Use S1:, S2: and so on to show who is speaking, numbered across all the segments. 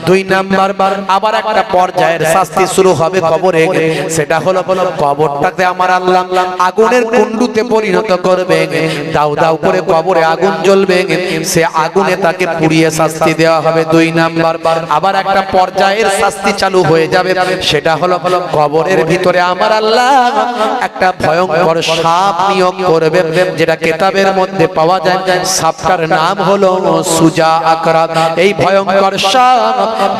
S1: দুই নাম্বার আবার একটা পর্যায়ের শাস্তি শুরু হবে কবরে, সেটা হলো কবরটাতে আমার আল্লাহ আগুনের কুণ্ডুতে পরিণত করবে। দাউ দাউ করে কবরে আগুন জ্বলবে, সে আগুনে তাকে পুড়িয়ে শাস্তি দেওয়া হবে। দুই নাম্বার আবার একটা পর্যায়ের শাস্তি চালু হয়ে যাবে, সেটা হলো কবরের ভিতরে আমার আল্লাহ একটা ভয়ঙ্কর সাপ নিয়োগ করবে, যেটা কিতাবের মধ্যে পাওয়া যায়। সাপটার নাম হলো সুজা আকরাত। এই ভয়ঙ্কর সাপ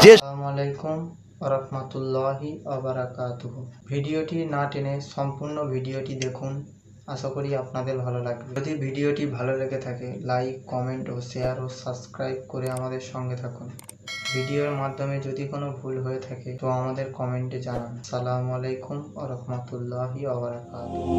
S1: যে
S2: আসসালামু আলাইকুম ওয়া রাহমাতুল্লাহি ওয়া বারাকাতুহু। ভিডিওটি না টেনে সম্পূর্ণ ভিডিওটি দেখুন, আশা করি আপনাদের ভালো লাগবে। যদি ভিডিওটি ভালো লেগে থাকে লাইক, কমেন্ট ও শেয়ার ও সাবস্ক্রাইব করে আমাদের সঙ্গে থাকুন। ভিডিওর মাধ্যমে যদি কোনো ভুল হয়ে থাকে তো আমাদের কমেন্টে জানান। আসসালামু আলাইকুম ওয়া রাহমাতুল্লাহি ওয়া বারাকাতুহু।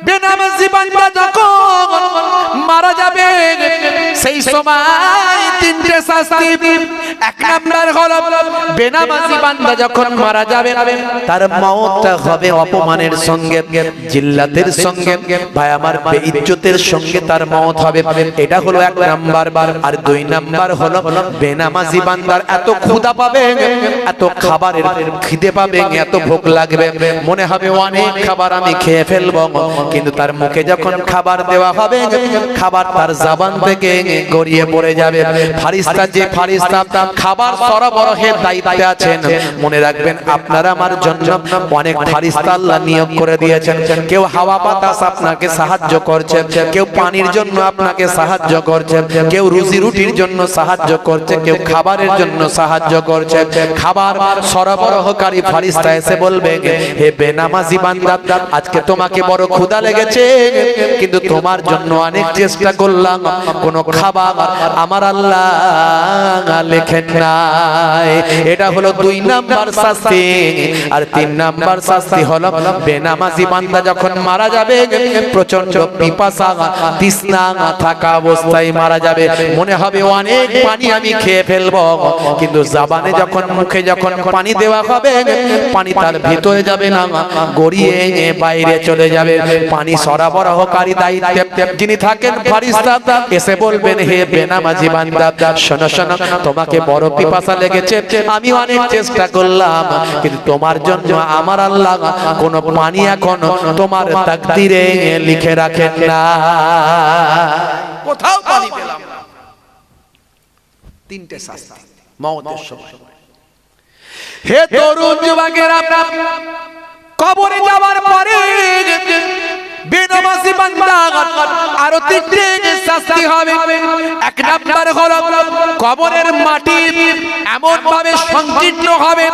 S1: বেনামাজি বান্দা যখন মারা যাবে সেই সময় তিনটে শাস্তি। এক নাম্বার হলো বেনামাজি বান্দা যখন মারা যাবে তার মওতটা হবে অপমানের সঙ্গে, জিল্লাতের সঙ্গে, ভাই আমার বেইজ্জতের সঙ্গে তার মওত হবে। এটা হলো এক নাম্বার। আর দুই নাম্বার হলো বেনামাজি বান্দার এত ক্ষুধা পাবে, এত খাবারের খিদে পাবে, এত ভোগ লাগবে, মনে হবে অনেক খাবার আমি খেয়ে ফেলবো, কিন্তু তার মুখে যখন খাবার দেওয়া হবে খাবার তার জবান থেকে গড়িয়ে পড়ে যাবে। ফারিস্তা, যে ফারিস্তা খাবার সরবরাহের দায়িত্বে আছেন, মনে রাখবেন আপনারা আমার জন্য অনেক ফারিস্তা আল্লাহ নিয়োগ করে দিয়েছেন। কেউ হাওয়া বাতাস আপনাকে সাহায্য করছে, কেউ পানির জন্য আপনাকে সাহায্য করছে, কেউ রুজি রুটির জন্য সাহায্য করছে, কেউ খাবারের জন্য সাহায্য করছে। খাবার সরবরাহকারী ফারিস্তা এসে বলবে, হে বেনামাজি বান্দা, আজকে তোমাকে বড় ক্ষুধা লেগেছে, কিন্তু তোমার জন্য অনেক চেষ্টা করলাম, কোন খাবার আমার আল্লাহ লেখেন নাই। এটা হলো দুই নাম্বার শাস্তি। আর তিন নাম্বার শাস্তি হলো বেনামাজি বান্দা যখন মারা যাবে প্রচন্ড পিপাসা তৃষ্ণা থাকা অবস্থায় মারা যাবে, মনে হবে অনেক পানি আমি খেয়ে ফেলবো, কিন্তু জবানে যখন, মুখে যখন পানি দেওয়া হবে পানি তার ভিতরে যাবে না, গড়িয়ে বাইরে চলে যাবে। পানি সরবরাহকারী দায়িত্বে যিনি থাকেন ফারিস্তা এসে বলবেন, হে বেনামাজি বান্দা, শোনো শোনো, তোমাকে বড় পিপাসা লেগেছে, আমি অনেক চেষ্টা করলাম, কিন্তু তোমার জন্য আমার আল্লাহ কোন পানি এখন তোমার তাকদীরে লিখে রাখেন না, কোথাও পানি পেলাম না। তিনটে শাস্তি মওতের সময়। হে তরুণ যুবকেরা, কবরে যাওয়ার পরে বেনামাজি বান্দা আরো তিনটে শাস্তি হবে। এক নাম্বার হলো কবরের মাটি এমন ভাবে সংকীর্ণ হবে,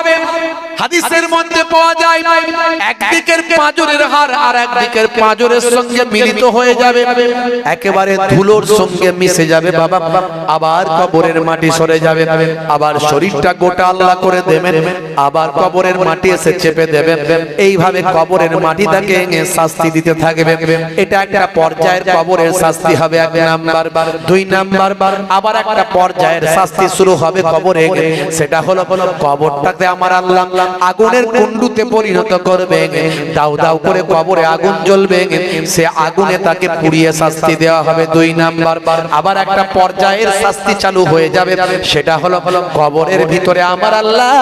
S1: হাদিসের মধ্যে পাওয়া যায় একদিকের পাঁজরের হাড় আর একদিকের পাঁজরের সঙ্গে মিলিত হয়ে যাবে, একেবারে ধুলোর সঙ্গে মিশে যাবে বাবা। আবার কবরের মাটি সরে যাবে, আবার শরীরটা গোটা আল্লাহ করে দেবেন, আবার কবরের মাটি এসে চেপে দেবে। এইভাবে কবরের মাটি তাকে শাস্তি দিতে থাকবে। এটা একটা পর্যায়ের কবরের শাস্তি হবে এক নাম্বার। দুই নাম্বার আবার একটা পর্যায়ের শাস্তি শুরু হবে কবরে, সেটা হলো কবরটাতে আমার আল্লাহ আগুনের কুণ্ডুতে পরিণত করবে। দাউ দাউ করে কবরে আগুন জ্বলবে, সে আগুনে তাকে পুড়িয়ে শাস্তি দেওয়া হবে। দুই নাম্বার আবার একটা পর্যায়ের শাস্তি চালু হয়ে যাবে, সেটা হলো কবরের ভিতরে আমার আল্লাহ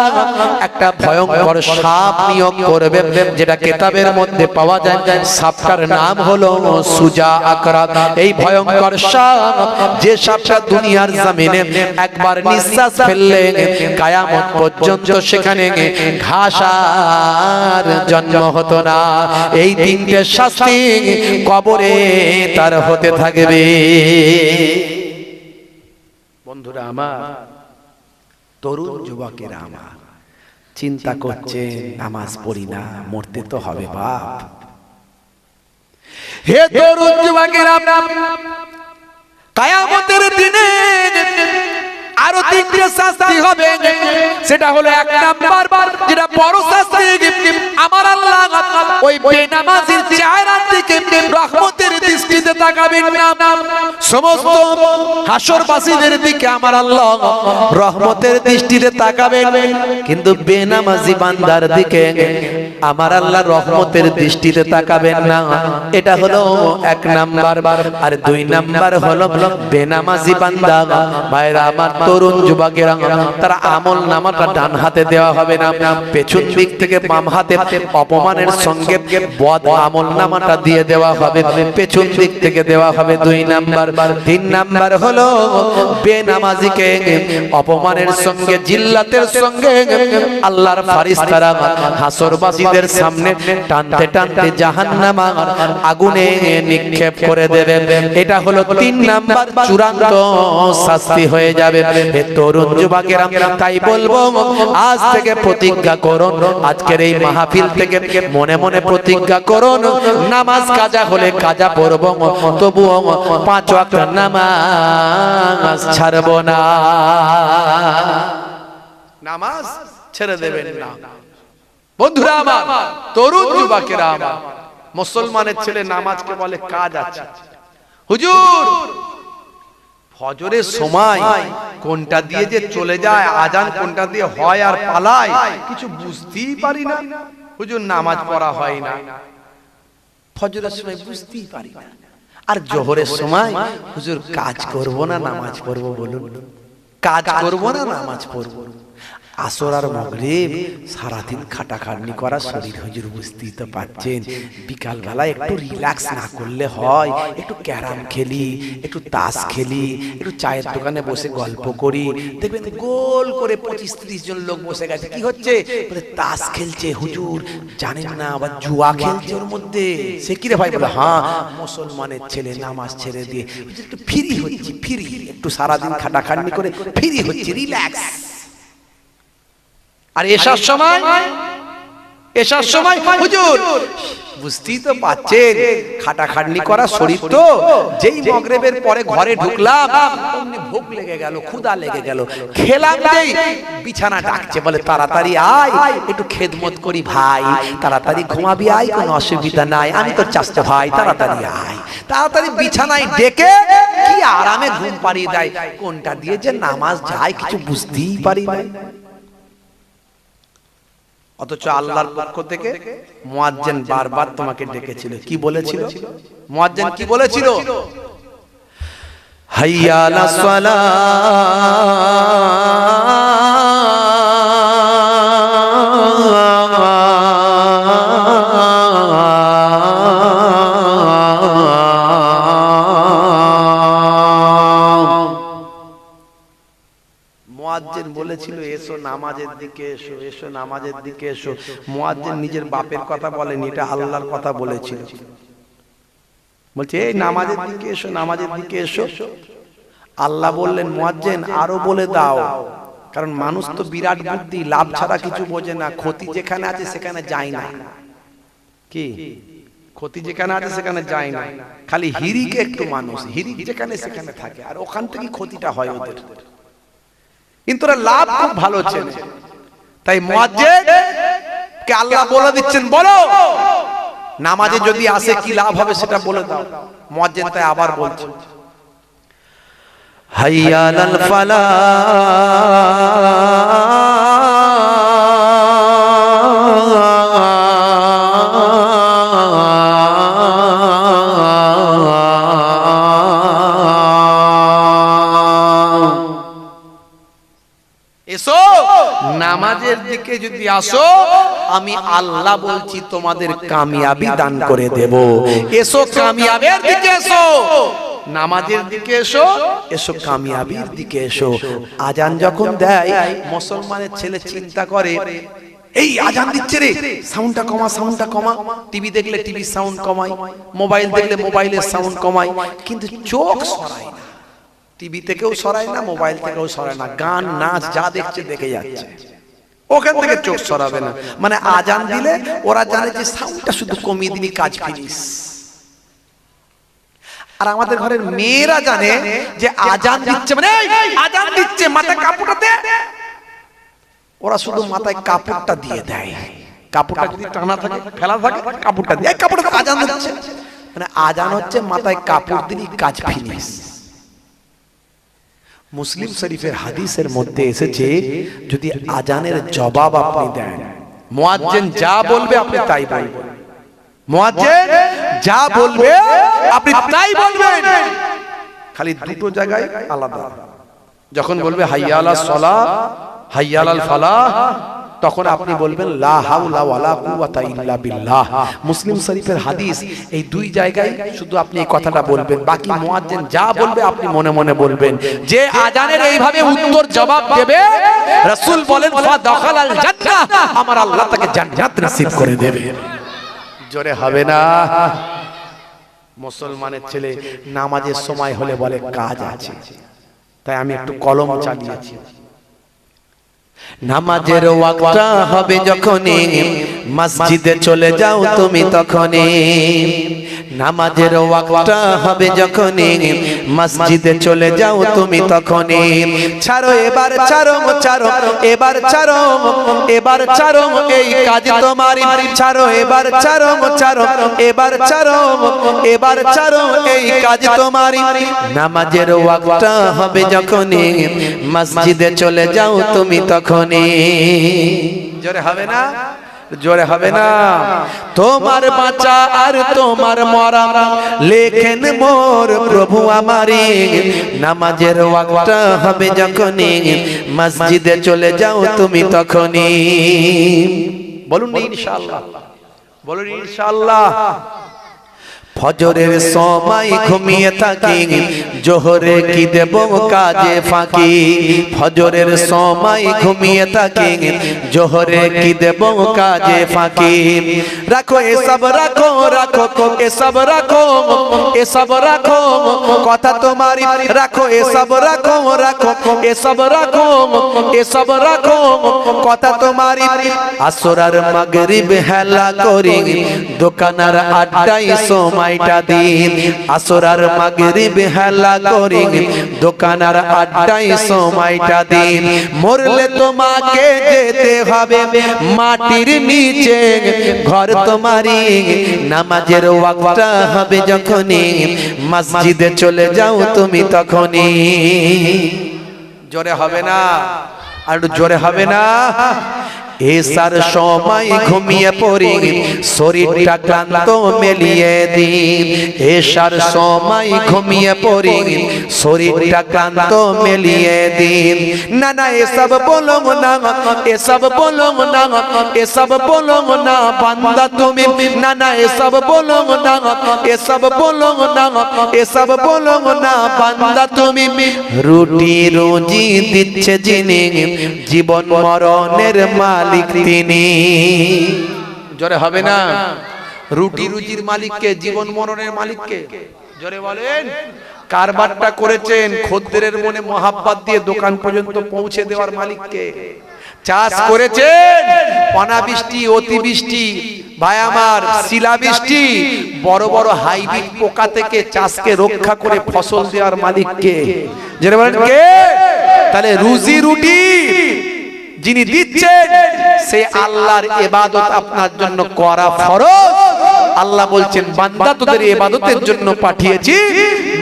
S1: একটা ভয়ঙ্কর সাপ নিয়োগ করবে, যেটা কিতাবের মধ্যে পাওয়া যায়। সাপটার নাম হলো সুজা আকরাত। এই ভয়ঙ্কর সাপ, যে সাপটা দুনিয়ার জমিনে একবার নিঃশ্বাস ফেললে কিয়ামত পর্যন্ত সেখানে ঘাস আর জন্ম হতো না। এই তিনটে শাস্তি কবরে তার হতে থাকবে। বন্ধুরা আমার, তরুণ যুবকেরা আমার, চিন্তা করছে নামাজ পড়ি না, মরতে তো হবে বাপ। হে তরুণ যুবকেরা, কিয়ামতের দিনে আরো তিনটে শাস্তি হবে। সেটা হলো এক নাম্বার যেটা বড় শাস্তি, আমার আল্লাহ ওই বেনামাজির চেহারার দিকে রহমতের দৃষ্টিতে তাকাবেন না। সমস্ত হাসরবাসীদের দিকে আমার আল্লাহ রহমতের দৃষ্টিতে তাকাবেন, কিন্তু বেনামাজি বান্দার দিকে আমার আল্লাহ রহমতের দৃষ্টিতে তাকাবেন না। এটা হলো এক নাম্বার। আর দুই নাম্বার হলো বেনামাজি বান্দা ভাইরা আমার, তরুণ যুবকেরা, তারা আমল নামাটা ডান হাতে দেওয়া হবে না, পেছন দিক থেকে বাম হাতে অপমানের সঙ্গে বদ আমল নামাটা দিয়ে দেওয়া হবে, পেছন দিক থেকে দেওয়া হবে। দুই নাম্বার। তিন নাম্বার হলো বেনামাজিকে অপমানের সঙ্গে জিল্লাতের সঙ্গে আল্লাহর ফেরেশতারা হাসরবাসীদের সামনে টানতে টানতে জাহান্নামে আগুনে নিক্ষেপ করে দেবে। এটা হলো তিন নাম্বার চূড়ান্ত শাস্তি হয়ে যাবে। হে তরুণ যুবকেরা, তাই বলবো আজ থেকে প্রতিজ্ঞা করুন, আজকের এই মাহফিল থেকে মনে মনে প্রতিজ্ঞা করুন, নামাজ কাজা হলে কাজা পড়বো, তবুও 5 ওয়াক্ত নামাজ ছাড়বো না। নামাজ ছেড়ে দেবেন না। বন্ধুরা আমার, তরুণ যুবকেরা আমার, মুসলমানের ছেলে নামাজকে বলে কাজ আছে। হুজুর ফজরের সময় কোনটা দিয়ে যে চলে যায়, আজান কোনটা দিয়ে হয় আর পালায়, কিছু বুঝতেই পারি না। হুজুর নামাজ পড়া হয় না, ফজরের সময় বুঝতেই পারি না। আর জোহরের সময় হুজুর কাজ করব না নামাজ পড়বো, বলুন কাজ করব না নামাজ পড়বো। আসর আর মাগরিব সারাদিন খাটাখাটনি করা শরীর, হুজুর বুঝতেই তো পাচ্ছেন। বিকাল বেলা একটু রিল্যাক্স না করলে হয়, একটু ক্যারাম খেলি, একটু তাস খেলি, একটু চায়ের দোকানে বসে গল্প করি, দেখবেন গোল করে 25-30 জন লোক বসে গেছে। কি হচ্ছে? বলে তাস খেলছে। হুজুর জানেন না আবার জুয়া খেলছে ওর মধ্যে। সে কি রে ভাই? বলে হ্যাঁ, মুসলমানের ছেলে নামাজ ছেড়ে দিয়ে একটু ফ্রি হচ্ছে, ফ্রি, একটু সারাদিন খাটাখাটনি করে ফ্রি হচ্ছে, রিল্যাক্স। আর এসার সময় হুজুর বুঝতেই তো পাচ্ছেন খাটাখাটনি করা শরীর, তো যেই মাগরিবের পরে ঘরে ঢুকলাম অমনি ভোগ লেগে গেল, ক্ষুধা লেগে গেল, খেলাম যেই বিছানা ডাকছে, বলে তাড়াতাড়ি আয় একটু খেদমত করি ভাই, তাড়াতাড়ি ঘুমাবি আয়, কোনো অসুবিধা নাই, আমি তোর চাচা ভাই, তাড়াতাড়ি আয়। তাড়াতাড়ি বিছানায় ডেকে কি আরামে ঘুম পাড়িয়ে দেয়। কোনটা দিয়ে যে নামাজ যায় কিছু বুঝতেই পারি না। অথচ আল্লাহর পক্ষ থেকে মুয়াজ্জিন বারবার তোমাকে ডেকেছিল। কি বলেছিল মুয়াজ্জিন? কি বলেছিল? হাইয়া আলাস সালাহ, মুয়াজ্জিন বলেছিল এসো নামাজের দিকে এসো, এসো নামাজের দিকে এসো। মুয়াজ্জিন নিজের বাপের কথা বলেনি, এটা আল্লাহর কথা বলেছিল। বলছে এই নামাজের দিকে এসো, নামাজের দিকে এসো। আল্লাহ বললেন মুয়াজ্জিন আরো বলে দাও, কারণ মানুষ তো বিরাট বুদ্ধি, লাভ ছাড়া কিছু বোঝে না। ক্ষতি যেখানে আছে সেখানে যায় না। কি ক্ষতি যেখানে আছে সেখানে যায় না, খালি হিরিকে একটু মানুষ, হিরিক যেখানে সেখানে থাকে, আর ওখান থেকে ক্ষতিটা হয় ওদের। কিন্তু ওরা লাভ খুব ভালো চেনে। তাই মুয়াজ্জিন কে আল্লাহ বলে দিচ্ছেন, বলো নামাজে যদি আসে কি লাভ হবে সেটা বলে দাও। মুয়াজ্জিন তাই আবার বলছে হাইয়া আলাল ফালাহ, এসো নামাজের দিকে যদি আসো আমি আল্লাহ বলছি তোমাদের কামিয়াবি দান করে দেব। এসো কামিয়াবের দিকে এসো, নামাজের দিকে এসো, এসো কামিয়াবির দিকে এসো। আজান যখন দেয় মুসলমানের ছেলে চিন্তা করে এই আজান দিচ্ছে রে, সাউন্ডটা কমা, সাউন্ডটা কমা। টিভি দেখলে টিভির সাউন্ড কমায়, মোবাইল দেখলে মোবাইলের সাউন্ড কমায়, কিন্তু চোখ সরায় না। টিভি থেকেও সরায় না, মোবাইল থেকেও সরায় না, গান নাচ যা দেখছে দেখে যাচ্ছে, ওখান থেকে চোখ সরাবে না। মানে আজান দিলে ওরা জানে যে সাউন্ডটা শুধু কমিয়ে দিবি, কাজ ফিনিশ। আর আমাদের ঘরের মেয়েরা জানে যে আজান দিচ্ছে মানে আজান দিচ্ছে মাথায় কাপড়টাতে, ওরা শুধু মাথায় কাপড়টা দিয়ে দেয়। কাপড়টা যদি টানা থাকে ফেলা থাকে কাপড়টা দিয়ে কাপড়টা আজান হচ্ছে, মানে আজান হচ্ছে মাথায় কাপড় দিলেই কাজ ফিনিশ। মুসলিম শরীফের হাদিসের মধ্যে এসেছে যদি আজানের জবাব আপনি দেন, মুয়াজ্জিন যা বলবে আপনি তাই বলবেন, মুয়াজ্জিন যা বলবে আপনি তাই বলবেন। খালি দুটো জায়গায় আলাদা, যখন বলবে হাইয়া আলাস সালাহ হাইয়া আলাল ফালাহ তখন আপনি বলবেন লা হাওলা ওয়ালা কুওয়াতা ইল্লা বিল্লাহ। মুসলিম শরীফের হাদিস, এই দুই জায়গায় শুধু আপনি এই কথাটা বলবেন, বাকি মুয়াজ্জিন যা বলবে আপনি মনে মনে বলবেন। যে আজানের এইভাবে উত্তর জবাব দেবে রাসূল বলেন ফা দাখালাল জান্নাহ, আমার আল্লাহ তাকে জান্নাত নসিব করে দেবে। জোরে হবে না? মুসলমানের ছেলে নামাজের সময় হলে বলে কাজ আছে, তাই আমি একটু কলম চালিয়েছি। নামাজের ওয়াক্তটা হবে যখনই মসজিদে চলে যাও তুমি তখনই, নামাজের ওয়াক্তটা হবে যখনই মসজিদে চলে যাও তুমি তখনই। ছাড়ো এবার ছাড়ো ছাড়ো এবার ছাড়ো এবার ছাড়ো এই কাজ তোমারই, ছাড়ো এবার ছাড়ো ছাড়ো এবার ছাড়ো এবার ছাড়ো এই কাজ তোমারই। নামাজের ওয়াক্তটা হবে যখনই মসজিদে চলে যাও তুমি তখনই। জোরে হবে না? জোরে হবে না? তোমার বাঁচা আর তোমার মরা লেখেন মোর প্রভু আমারি। নামাজের ওয়াক্তটা হবে যখনই মসজিদে চলে যাও তুমি তখনই। বলুন ইনশাআল্লাহ, বলুন ইনশাআল্লাহ। ফজরের সময় ঘুমিয়ে থাকি জোহরে কি দেব কাজে ফাঁকি, ফজরের সময় ঘুমিয়ে থাকি জোহরে কি দেব কাজে ফাঁকি। রাখো এসব রাখো রাখো এসব রাখো এসব রাখো কথা তোমারি, রাখো এসব রাখো রাখো এসব রাখো এসব রাখো কথা তোমারি। আসরার মাগরিব হেলা করি দোকানার আড্ডায় সময়টা দিন, আসরার মাগরিব হেলা করি দোকানার আড্ডায় সময়টা দিন। মরলে তোমাকে যেতে হবে মাটির নিচে ঘর তোমারি। নামাজের ওয়াক্তটা হবে যখনই মসজিদে চলে যাও তুমি তখনই। জোরে হবে না? আর জোরে হবে না? এসার সময় ঘুমিয়ে পড়ি শরীরটা ক্লান্ত মেলিয়ে দিন, এসার সময় ঘুমিয়ে পড়ি শরীরটা ক্লান্ত মেলিয়ে দিন। না না এসব বলো না এসব বলো না এসব বলো না বান্দা তুমি, না না এসব বলো না এসব বলো না এসব বলো না বান্দা তুমি। রুটি রুজি দিচ্ছে যিনি জীবন মরণের মালিক তিনি। জোরে হবে না? রুটি রুজির মালিককে, জীবন মরণের মালিককে। জোরে বলেন। কারবারটা করেছেন খদ্দেরের মনে মহাব্বত দিয়ে দোকান পর্যন্ত পৌঁছে দেওয়ার মালিককে। চাষ করেছেন অনাবৃষ্টি অতিবৃষ্টি ভাই আমার শিলাবৃষ্টি বড় বড় হাইব্রিড পোকা থেকে চাষকে রক্ষা করে ফসল দেওয়ার মালিককে। জোরে বলেন কে? তাহলে রুজি রুটি যিনি দিচ্ছেন সেই আল্লাহর ইবাদত আপনার জন্য করা ফরজ। আল্লাহ বলছেন বান্দা তোদের ইবাদতের জন্য পাঠিয়েছি,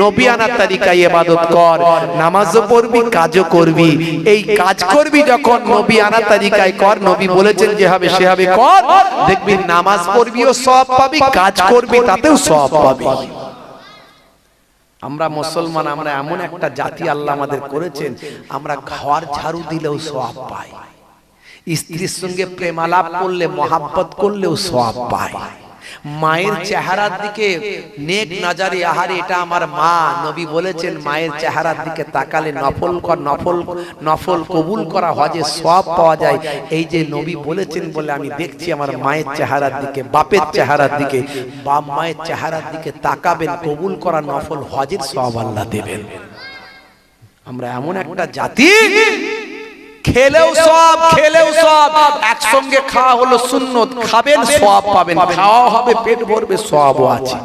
S1: নবী আনা তরিকায় ইবাদত কর, নামাজও পড়বি কাজও করবি। এই কাজ করবি যখন নবী আনা তরিকায় কর, নবী বলেছেন যেভাবে সেভাবে কর, দেখবি নামাজ পড়বিও সওয়াব পাবি, কাজ করবি তাতেও সওয়াব পাবি। আমরা মুসলমান, আমরা এমন একটা জাতি আল্লাহ আমাদের করেছেন, আমরা ঘর ঝাড়ু দিলেও সওয়াব পাই, স্ত্রীর সঙ্গে প্রেম আলাপ করলে মহাব্বত করলেও সওয়াব পাই, মায়ের চেহারার দিকে নেক নজরে আহারে এটা আমার মা, নবী বলেছেন মায়ের চেহারার দিকে তাকালে নফল কবুল করা হজে সওয়াব পাওয়া যায়। এই যে নবী বলেছেন বলে আমি দেখছি আমার মায়ের চেহারার দিকে, বাপের চেহারার দিকে, বাপ মায়ের চেহারার দিকে তাকাবেন, কবুল করা নফল হজের সওয়াব আল্লাহ দেবেন। আমরা এমন একটা জাতি, খেলেও সওয়াব খেলেও সওয়াব, একসঙ্গে খাওয়া হলো সুন্নত, খাবেন সওয়াব পাবেন, খাওয়া হবে পেট ভরবে সওয়াবও আছে।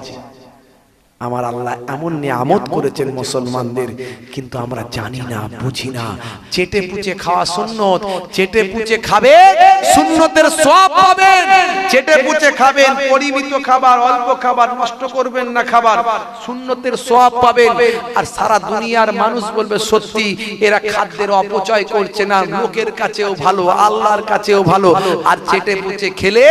S1: আমার আল্লাহ এমন নিয়ামত করেছেন মুসলমানদের, কিন্তু আমরা জানি না, বুঝি না। চেটে পুচে খাওয়া সুন্নত, চেটে পুচে খাবে সুন্নতের সওয়াব পাবেন। চেটে পুচে খাবেন, পরিমিত খাবার, অল্প খাবার, নষ্ট করবেন না খাবার, সুন্নতের সওয়াব পাবেন। আর সারা দুনিয়ার মানুষ বলবে সত্যি এরা খাদ্যের অপচয় করছে না, লোকের কাছেও ভালো, আল্লাহর কাছেও ভালো। আর চেটে পুচে খেলে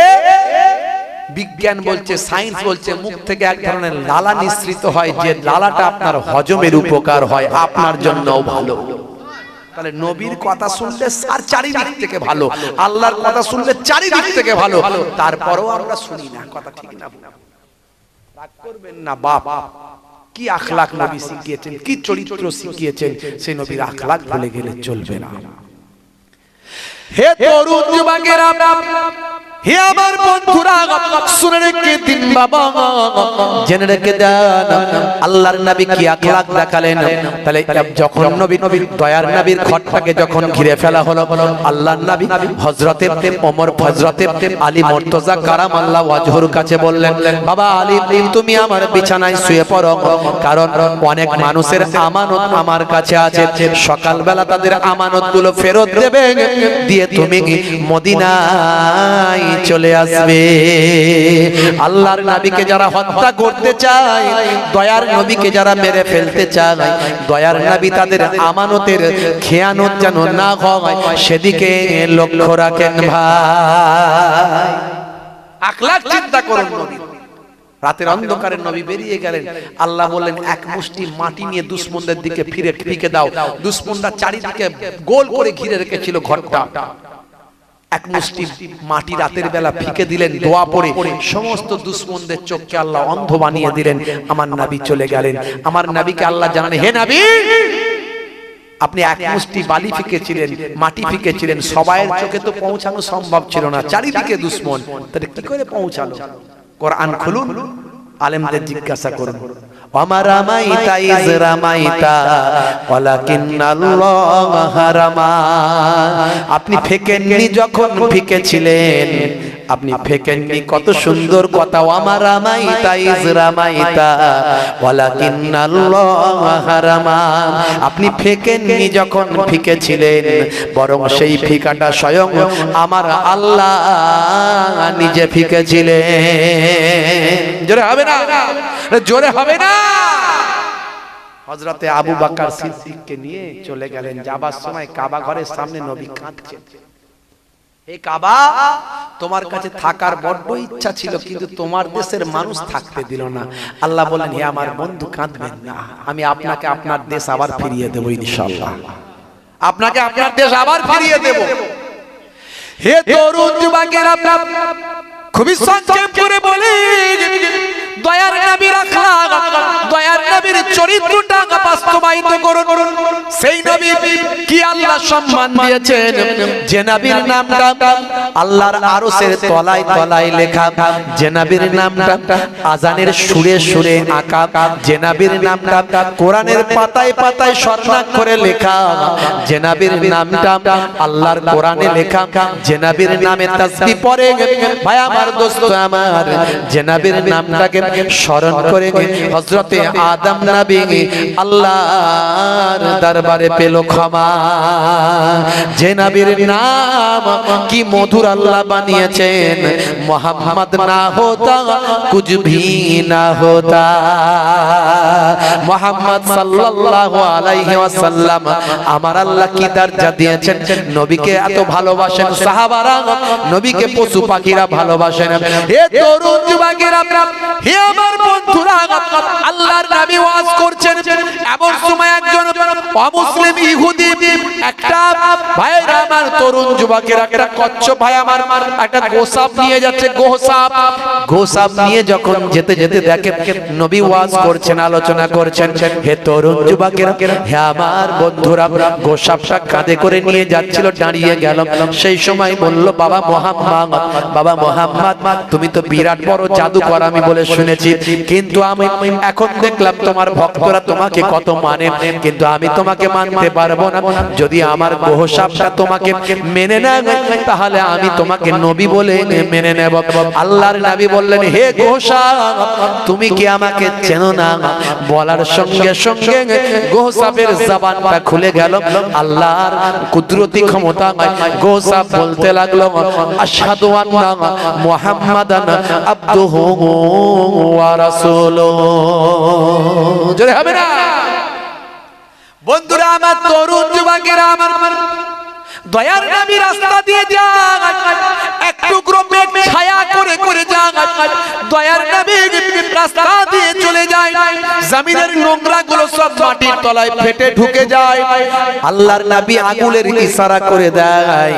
S1: বিজ্ঞান বলছে, সায়েন্স বলছে, মুখ থেকে এক ধরনের লালা নিঃসৃত হয়, যে লালাটা আপনার হজমের উপকার হয়, আপনার জন্যও ভালো। তাহলে নবীর কথা শুনলে আর চারিদিক থেকে ভালো, আল্লাহর কথা শুনলে চারিদিক থেকে ভালো। তারপরেও আমরা শুনি না, কথা ঠিক না? রাগ করবেন না বাপ, কি আখলাক নবী শিখিয়েছেন, কি চরিত্র শিখিয়েছেন, সেই নবীর আখলাক ভুলে গেলে চলবে না। হে তরুণ যুবকেরা, হে আমার বন্ধুরা, শুনে রেখে দিন বাবা, জেনে রেখে দেন আল্লাহর নবী কি আখলাক দেখালেন। তাহলে যখন নবী দয়ার নবীর ঘরটাকে যখন ঘিরে ফেলা হলো, আল্লাহর নবী হযরতে ওমর, হযরতে আলী মুর্তজা কারামাল্লাহু ওয়াজহুর কাছে বললেন, বাবা আলী, তুমি আমার বিছানায় শুয়ে পড়ো, কারণ অনেক মানুষের আমানত আমার কাছে আছে, সকালবেলা তাদের আমানতগুলো ফেরত দেবে, দিয়ে তুমি মদিনায় চলে আসবে। আল্লাহর নবীকে যারা হত্যা করতে চায়, দয়ার নবীকে যারা মেরে ফেলতে চায়, দয়ার নবী তাদের আমানতের খেয়ানত যেন না হয়, সেদিকে লক্ষ্য রাখেন ভাই। আখলাক চিন্তা করুন। নবী রাতের অন্ধকারে নবী বেরিয়ে গেলেন, আল্লাহ বললেন এক মুষ্টি মাটি নিয়ে দুশমনদের দিকে ফিকে দাও। দুশমনরা চারিদিকে গোল করে ঘিরে রেখেছিল ঘরটা, এক মুষ্টি মাটি রাতের বেলা ফিকে দিলেন, দোয়া পড়ে সমস্ত দুশমনদের চোখকে আল্লাহ অন্ধ বানিয়ে দিলেন। আমার নবী চলে গেলেন। আমার নবীকে আল্লাহ জানালেন, হে নবী, আপনি এক মুষ্টি বালি ফিকেছিলেন, মাটি ফিকেছিলেন, সবাইয়ের চোখে তো পৌঁছানো সম্ভব ছিল না, চারিদিকে দুশমন, তাহলে কি করে পৌঁছালো? কোরআন খুলুন, আলেমদের জিজ্ঞাসা করুন। ওমা রামাইতা ইজ রামাইতা ওয়ালাকিন্নাল্লাহ হারামা। আপনি ফেকেননি যখন ফিকেছিলেন, আপনি ফেকেননি, কত সুন্দর কথা। ওমা রামাইতা ইজ রামাইতা ওয়ালাকিন্নাল্লাহ হারামা। আপনি ফেকেননি যখন ফিকেছিলেন, বরং সেই ফিকাটা স্বয়ং আমার আল্লাহ নিজে ফিকেছিলেন। জোরে হবে না? জোরে হবে না? হযরতে আবু বকর সিদ্দিককে নিয়ে চলে গেলেন। যাবার সময় কাবা ঘরের সামনে নবী কাঁদছেন, হে কাবা, তোমার কাছে থাকার বড্ড ইচ্ছা ছিল, কিন্তু তোমার দেশের মানুষ থাকতে দিল না। আল্লাহ বলেন, হে আমার বন্ধু, কাঁদবেন না, আমি আপনাকে আপনার দেশ আবার ফিরিয়ে দেব ইনশাআল্লাহ। আপনাকে আপনার দেশ আবার ফিরিয়ে দেব। হে তরুণ যুবকেরা, খুবই সংক্ষেপ করে বলি, দয়ার নবীর আখলাক, দয়ার নবীর চরিত্রটা বাস্তবায়িত করুন। সেই নবী কি আল্লাহ সম্মান দিয়েছেন, যে নবীর নামটা আল্লাহর আরশের তলায় তলায় লেখা, যে নবীর নামটা আজানের সুরে সুরে আঁকা, যে নবীর নামটা কোরআনের পাতায় পাতায় স্বর্ণাক্ষরে লেখা, যে নবীর নামটা আল্লাহর কোরআনে লেখা, যে নবীর নামে তাসবিহ পড়ে, ভাই আমার, দোস্ত আমার, যে নবীর নামটাকে স্মরণ করে হযরতে আদম নবী আল্লাহর দরবারে পেল ক্ষমা। যে নবীর নাম কি মধুর আল্লাহ বানিয়েছেন, মুহাম্মদ না হোতা কুছ ভি না হোতা। মুহাম্মদ সাল্লাল্লাহু আলাইহি ওয়াসাল্লাম আমার আল্লাহ কি দরজা দিয়েছেন, নবীকে এত ভালোবাসেন সাহাবারা, নবীকে পশু পাখিরা ভালোবাসেন। হে তরুণ যুবকেরা, হে আমার বন্ধুরা, আল্লাহর নবী ওয়াজ করছেন, এমন সময় একজন অমুসলিম ইহুদি, একটা ভাইরা আমার, তরুণ যুবকেরা, একটা কচ্ছপ ভাই আমার একটা গোসাপ নিয়ে যাচ্ছে, গোসাপ নিয়ে যখন যেতে যেতে দেখে নবী ওয়াজ করছেন, আলোচনা করছেন। হে তরুণ যুবকেরা, হে আমার বন্ধুরা, গোসাপটা কাঁধে করে নিয়ে যাচ্ছিল, দাঁড়িয়ে গেল। সেই সময় বলল, বাবা মুহাম্মদ, বাবা মুহাম্মদ, তুমি তো বিরাট বড় জাদুকর আমি বলে শুনেছি, কিন্তু আমি এখন দেখলাম তোমার ভক্তরা তোমাকে কত মানে, কিন্তু আমি তোমাকে মানতে পারবো না। যদি আমার গোহসাবটা তোমাকে মেনে নেয় তাহলে আমি তোমাকে নবী বলে মেনে নেব। আল্লাহর নবী বললেন, হে গোহসাব, তুমি কি আমাকে চেনো না? বলার সঙ্গে সঙ্গে গোহসাবের জবানটা খুলে গেল। আল্লাহর কুদরতি ক্ষমতা গোহসাব বলতে লাগলো, আশহাদু আন্না মুহাম্মাদান আবদুহু ওয়া রাসূলুহু। জোরে হবে না? বন্ধুরা আমার, তরুণ যুবকেরা আমার, দয়ার নবী রাস্তা দিয়ে যান, এক টুকরো মেঘ ছায়া করে করে যান। দয়ার নবী রাস্তা দিয়ে চলে যায়, জমিনের নোংরা গুলো সব মাটির তলায় ফেটে ঢুকে যায়। আল্লাহর নবী আঙুলের ইশারা করে দেয়,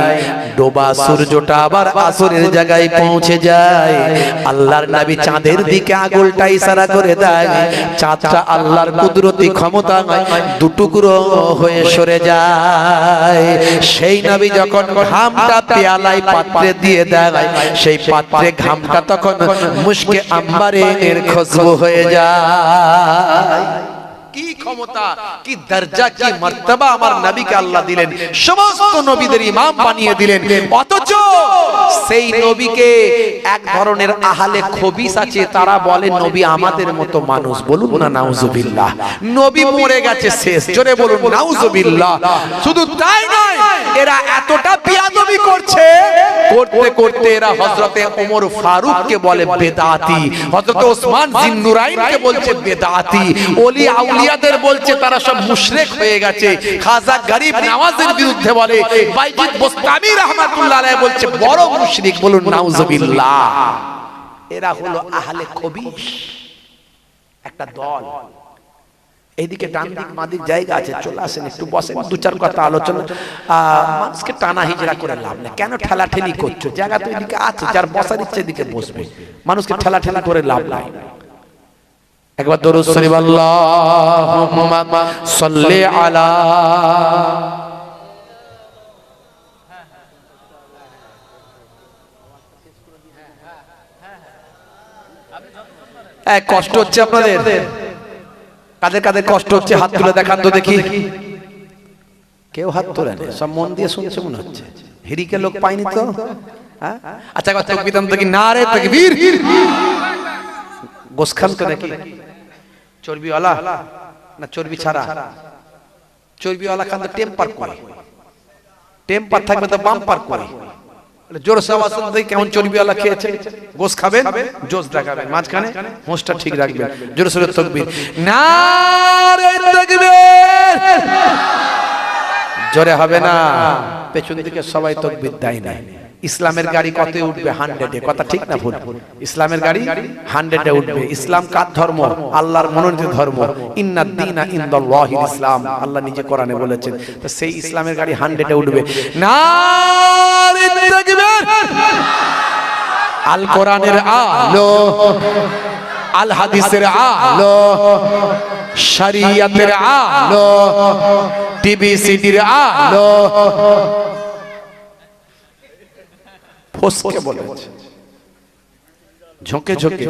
S1: ডোবা সূর্যটা আবার আসরের জায়গায় পৌঁছে যায়। আল্লাহর নবী চাঁদের দিকে আঙুলটা ইশারা করে দেয়, চাঁদটা আল্লাহর কুদরতি ক্ষমতা দুটুকরো হয়ে সরে যায়। সেই নবী যখন ঘামটা পেয়ালায় পাত্রে দিয়ে দেয়, সেই পাত্রে ঘামটা তখন মুশকে আম্বারের খুশবু হয়ে যায়। কি ক্ষমতা, কি দরজা, কি মর্তবা আমার নবীকে আল্লাহ দিলেন, সমস্ত নবীদের ইমাম বানিয়ে দিলেন। অথচ সেই নবীকে এক ধরনের আহলে খবিস আছে, তারা বলে নবী আমাদের মতো মানুষ। বলুন না নাউজুবিল্লাহ। নবী মরে গেছে শেষ, জোরে বলুন নাউজুবিল্লাহ। শুধু তাই নয়, এরা এতটা বিয়াদবি করছে, করতে করতে এরা হযরতে ওমর ফারুককে বলে বেদাতি, হযরতে ওসমান জিন্নুরাইনকে বলছে বেদাতি, ওলি আউলিয়াদের বলছে তারা সব মুশরিক হয়ে গেছে। খাজা গরিব নওয়াজের বিরুদ্ধে বলে, বাইজিদ বোস্তামি রাহমাতুল্লাহ আলাইহি বলছে বড় মুশরিক। বলুন নাউজুবিল্লাহ। এরা হলো আহলে খবিস, একটা দল। এইদিকে ডান দিক মাদিক জায়গা আছে, চলে আসেন, একটু বসেন, দু চার কথা আলোচনা। মানুষকে টানা হিজড়া করে লাভ নেই। কেন ঠেলাঠেলি করছো? জায়গা তো এদিকে আছে, যার বসার ইচ্ছে এদিকে বসবে। মানুষকে ঠেলাঠেলি করে লাভ নাই। একবার দরুদ শরীফ আল্লাহুম্মা সাল্লি আলা। কষ্ট হচ্ছে আপনাদের? কাদের কাদের কষ্ট হচ্ছে হাত তুলে দেখান তো দেখি। কেউ হাত তোলে না, সব মন দিয়ে শুনছে মনে হচ্ছে। হিরিকে লোক পাইনি তো? আচ্ছা, একবার তাকবীর দান দেখি, নারে তাকবীর। গোশ খান তো নাকি? চর্বিওয়ালা না চর্বি ছাড়া? চর্বিওয়ালা খান তো টেম্পার করে, টেম্পার থাকবে তো বাম্পার করে। জোরসে আওয়াজ দেখি কেমন চর্বিওয়ালা খেয়েছে। গোশ খাবেন, জোশ দেখাবেন, মাঝখানে হোঁশটা ঠিক রাখবেন। জোরে সোরে তাকবীর, নারে তাকবীর। জোরে হবে না, পেছন দিকে সবাই তাকবীর দেয় না। ইসলামের গাড়ি কত উঠবে? 100-এ। কথা ঠিক না ভুল? ইসলামের গাড়ি 100-এ উঠবে। ইসলাম কার ধর্ম? আল্লাহর মনোনীত ধর্ম। ইন্নাদ দীনা ইনদাল্লাহিল ইসলাম, আল্লাহ নিজে কোরআনে বলেছেন। তো সেই ইসলামের গাড়ি 100-এ উঠবে। নারে তাকবীর। আল কোরআনের আলো, আল হাদিসের আলো, শরীয়তের আলো, টিভি সিডির আলো ফসকে বলেছে, ঝোঁকে ঝোঁকে।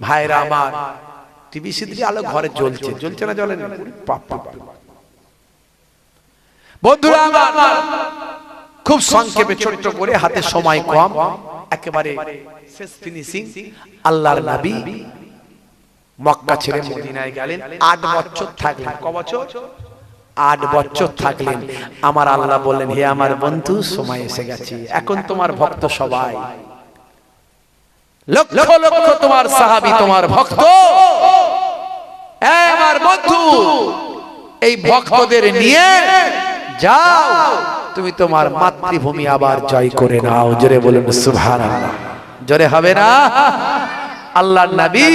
S1: ভাইরা আমার, টিভি সিডির আলো ঘরে জ্বলছে, জ্বলছে না জ্বলে না? বন্ধুরা আমার, খুব সংক্ষেপে ছোট্ট করে, হাতে সময় কম, একেবারে শেষ ফিনিশিং। আল্লাহর নবী মক্কা ছেড়ে মদিনায় গেলেন, 8 বছর থাকলেন। ক বছর? 8 বছর থাকলেন। আমার আল্লাহ বললেন, হে আমার বন্ধু, সময় এসে গেছে, এখন তোমার ভক্ত সবাই, লক্ষ লক্ষ তোমার সাহাবী, তোমার ভক্ত, আমার বন্ধু, এই ভক্তদের নিয়ে যাও, তুমি তোমার মাতৃভূমি আবার জয় করে নাও। জোরে বলুন সুবহানাল্লাহ। জোরে হবে না? আল্লাহর নবী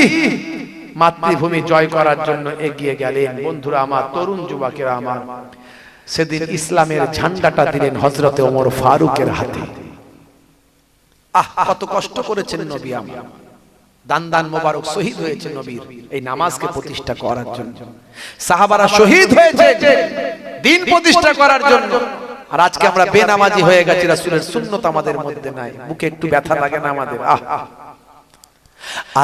S1: মাতৃভূমি জয় করার জন্য এগিয়ে গেলেন। বন্ধুরা আমার, তরুণ যুবকেরা আমার, সেদিন ইসলামের ঝান্ডাটা দিলেন হযরতে ওমর ফারুকের হাতে। কত কষ্ট করেছেন নবী আমার। দান দান মোবারক শহীদ হয়েছে নবীর এই নামাজকে প্রতিষ্ঠা করার জন্য। সাহাবারা শহীদ হয়েছে দিন প্রতিষ্ঠা করার জন্য। আর আজকে আমরা বেনামাজি হয়ে গেছি, রাসূলের সুন্নাত আমাদের মধ্যে নাই। বুকে একটু ব্যথা লাগে না আমাদের?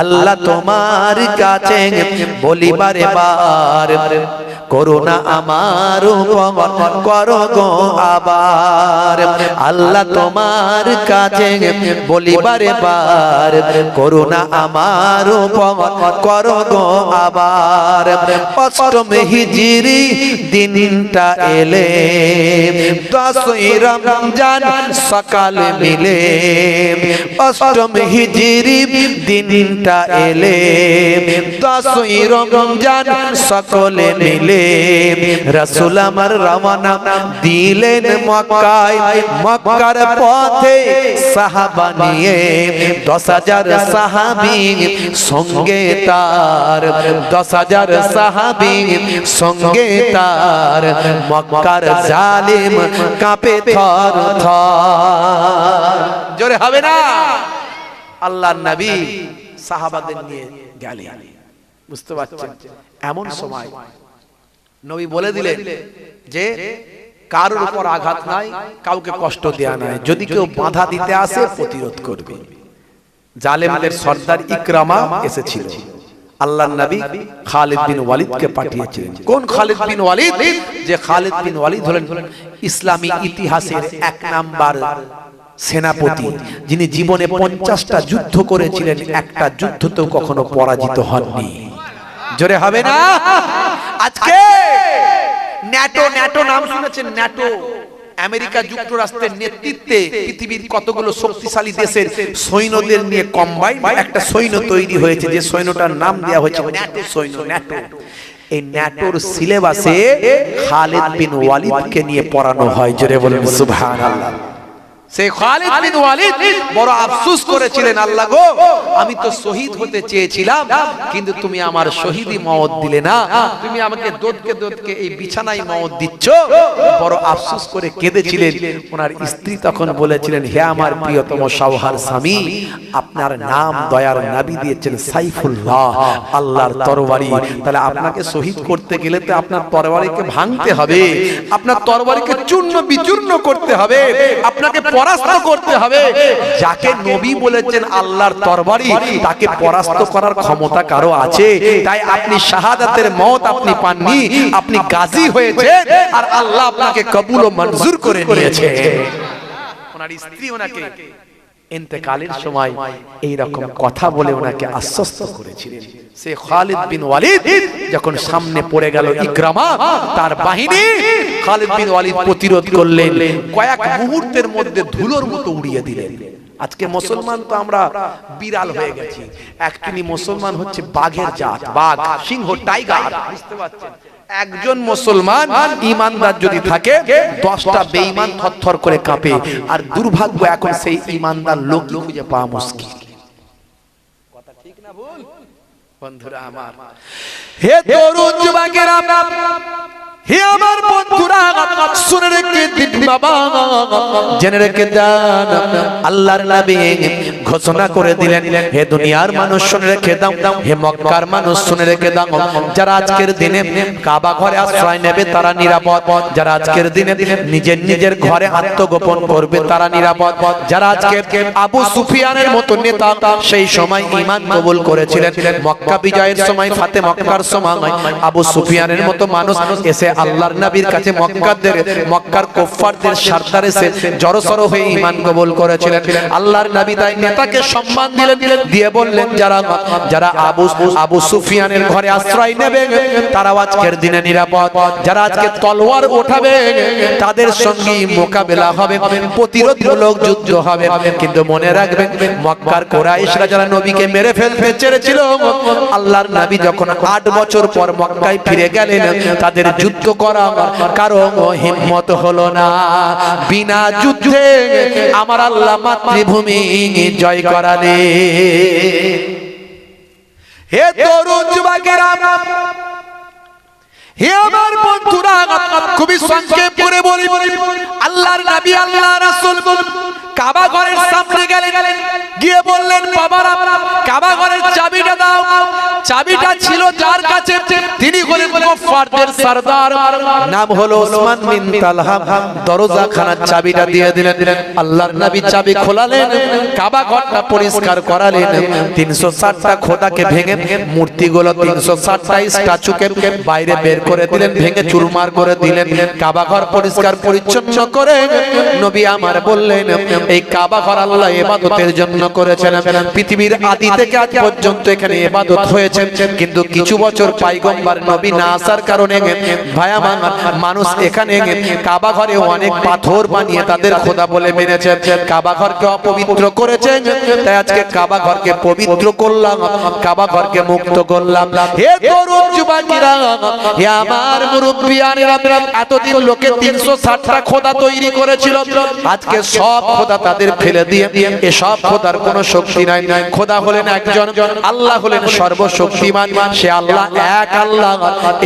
S1: আল্লাহ তোমার কাছে বলি বারে বার, করুণা আমার উপর করো গো আবার। আল্লাহ তোমার কাছে বলিবারে বার, করুণা আমার উপর করো গো আবার। অষ্টম হিজরি দিনটা এলে, 10ই রমজান সকালে মিলে, অষ্টম হিজরি দিনটা এলে, 10ই রমজান সকলে মিলে রাসূল আমার রওনা দিলেন মক্কায়। মক্কার পথে সাহাবা নিয়ে 10,000 সাহাবী সঙ্গে তার, 10,000 সাহাবী সঙ্গে তার। মক্কার জালিম কাঁপে থর থর। জোরে হবে না? আল্লাহর নবী সাহাবাদের নিয়ে গেলেন। বুঝতে পারছেন? এমন সময় নবী বলে দিলেন যে কারোর উপর আঘাত নাই, কাউকে কষ্ট দেয়া নাই, যদি কেউ বাধা দিতে আসে প্রতিরোধ করবে। জালেমদের সর্দার ইকরামা এসেছিল, আল্লাহর নবী খালিদ বিন ওয়ালিদকে পাঠিয়েছিলেন। কোন খালিদ বিন ওয়ালিদ? যে খালিদ বিন ওয়ালিদ হলেন ইসলামী ইতিহাসের 1 নাম্বার সেনাপতি, যিনি জীবনে 50টা যুদ্ধ করেছিলেন, একটা যুদ্ধতেও কখনো পরাজিত হননি। জোরে হবে না? আজকে ন্যাটো নাম শুনেছেন? ন্যাটো আমেরিকা যুক্তরাষ্ট্রের নেতৃত্বে পৃথিবীর কতগুলো শক্তিশালী দেশের সৈন্যদের নিয়ে কম্বাইন একটা সৈন্য তৈরি হয়েছে, যে সৈন্যটার নাম দেওয়া হয়েছে ন্যাটো সৈন্য। ন্যাটো, এই ন্যাটোর সিলেবাসে খালিদ বিন ওয়ালিদকে নিয়ে পড়ানো হয়। জোরে বলেন সুবহানাল্লাহ। সেই খালিদ বিন ওয়ালিদ বড় আফসোস করেছিলেন, আল্লাহ গো, আমি তো শহীদ হতে চেয়েছিলাম, কিন্তু তুমি আমার শহীদি মওত দিলে না, তুমি আমাকে দোদকে এই বিছানায় মওত দিচ্ছ। বড় আফসোস করে কেঁদেছিলেন। ওনার স্ত্রী তখন বলেছিলেন, হে আমার প্রিয়তম সওহার স্বামী, আপনার নাম দয়ার নবী দিয়েছেন সাইফুল্লাহ, আল্লাহর তরবারি। তাহলে আপনাকে শহীদ করতে গেলে তো আপনার তরবারিকে ভাঙতে হবে, আপনার তরবারিকে চূর্ণ বিচূর্ণ করতে হবে, আপনাকে পরাস্ত করতে হবে। যাকে নবী বলেছেন আল্লাহর তরবারি, তাকে পরাস্ত করার ক্ষমতা কারো আছে? তাই আপনি শাহাদাতের মওত আপনি পাননি, আপনি গাজী হয়েছেন, আর আল্লাহ আপনাকে কবুল ও মঞ্জুর করে নিয়েছে। ওনার স্ত্রী ওনাকে ইন্তেকালের সময় এই রকম কথা বলে ওনাকে আশ্বস্ত করেছিলেন। সে খালিদ বিন ওয়ালিদ যখন সামনে পড়ে গেল ইকরামা, তার বাহিনী খালিদ বিন ওয়ালিদ প্রতিরোধ করলেন, কয়েক মুহূর্তের মধ্যে ধুলোর মতো উড়িয়ে দিলেন। আজকে মুসলমান তো আমরা বিড়াল হয়ে গেছি, একচুয়ালি মুসলমান হচ্ছে বাঘের জাত, বাঘ, সিংহ, টাইগার। বুঝতে পারছেন? একজন মুসলমান ইমানদার যদি থাকে, 10টা বেঈমান থরথর করে কাঁপে। আর দুর্ভাগ্য, এখন সেই ইমানদার লোক খুঁজে পাওয়া মুশকিল। কথা ঠিক না ভুল? বন্ধুরা আমার, হে তরুণ যুবকেরা, হে আমার বন্ধুরা, শুনে রেখে দিন বাবা, জেনে রেখে দেন, আল্লাহর নবী ঘোষণা করে দিলেন, হে দুনিয়ার মানুষ শুনে রেখে দাও, হে মক্কার মানুষ শুনে রেখে দাও, যারা আজকের দিনে কাবা ঘরে আশ্রয় নেবে তারা নিরাপদ, যারা আজকের দিনে নিজের ঘরে আত্মগোপন করবে তারা নিরাপদ, যারা আজকে আবু সুফিয়ানের মতো নেতা সেই সময় ঈমান কবুল করেছিলেন, মক্কা বিজয়ের সময়, ফাতে মক্কার সময় আবু সুফিয়ানের মতো মানুষ এসে আল্লাহর নবীর কাছে মক্কার কুফফারদের সরদার এসে জড়সড় হয়ে ঈমান কবুল করেছিলেন। আল্লাহর নবী তাই নেতাকে সম্মান দিলেন, দিয়ে বললেন, যারা আবু সুফিয়ানের ঘরে আশ্রয় নেবে তারা আজকের দিনে নিরাপদ, যারা আজকে তলোয়ার ওঠাবে তাদের সঙ্গে মোকাবেলা হবে, প্রতিরোধমূলক যুদ্ধ হবে। কিন্তু মনে রাখবেন, মক্কার কুরাইশরা যারা নবীকে মেরে ফেলতে চেয়েছিল, আল্লাহর নবী যখন 8 বছর পর মক্কায় ফিরে গেলেন, তাদের যুদ্ধ করা কারো হিম্মত হলো না। বিনা যুদ্ধে আমার আল্লাহ মাতৃভূমি জয় করালে। হে তরুণ যুবকেরা, হে আমার বন্ধুরা, খুবই সংক্ষেপ করে বলি, আল্লাহর নবী, আল্লাহ রাসূল কাবা ঘরের সামনে গেলেন, গিয়ে বললেন বাবারা কাবা ঘরের চাবিটা দাও। চাবিটা ছিল যার কাছে তিনি হলেন কুফফারদের সরদার, নাম হলো ওসমান বিন তালহা। দরজা খানার চাবিটা দিয়ে দিলেন। আল্লাহর নবী চাবি খোলালেন, কাবা ঘরটা পরিষ্কার করালেন। 360টা খোদাকে ভেঙে মূর্তিগুলো 360টা স্ট্যাচুকে বাইরে বের করে দিলেন, ভেঙে চুরমার করে দিলেন। কাবা ঘর পরিষ্কার পরিচ্ছন্ন করে নবী আমার বললেন এই কাবা ঘর আল্লাহ ইবাদতের জন্য করেছেন। পৃথিবীর আদি থেকে আজ পর্যন্ত এখানে ইবাদত হয়েছে, কিন্তু কিছু বছর পয়গম্বর নবী না আসার কারণে ভায়া মানুষ এখানে কাবা ঘরে অনেক পাথর বানিয়ে তাদের খোদা বলে মেনেছে, কাবা ঘরকে অপবিত্র করেছে। তাই আজকে কাবা ঘরকে পবিত্র করলাম, কাবা ঘরকে মুক্ত করলাম। হে তরুণ যুবকেরা, হে আমার মুরব্বিয়ানেরা, এতদিন লোকে 360টা খোদা তৈরি করেছিল, আজকে সব খোদা তাদের ফেলে দিয়ে এসব খোদার কোনো শক্তি নাই। খোদা হলেন একজন, আল্লাহ হলেন সর্বশক্তিমান। সে আল্লাহ এক আল্লাহ,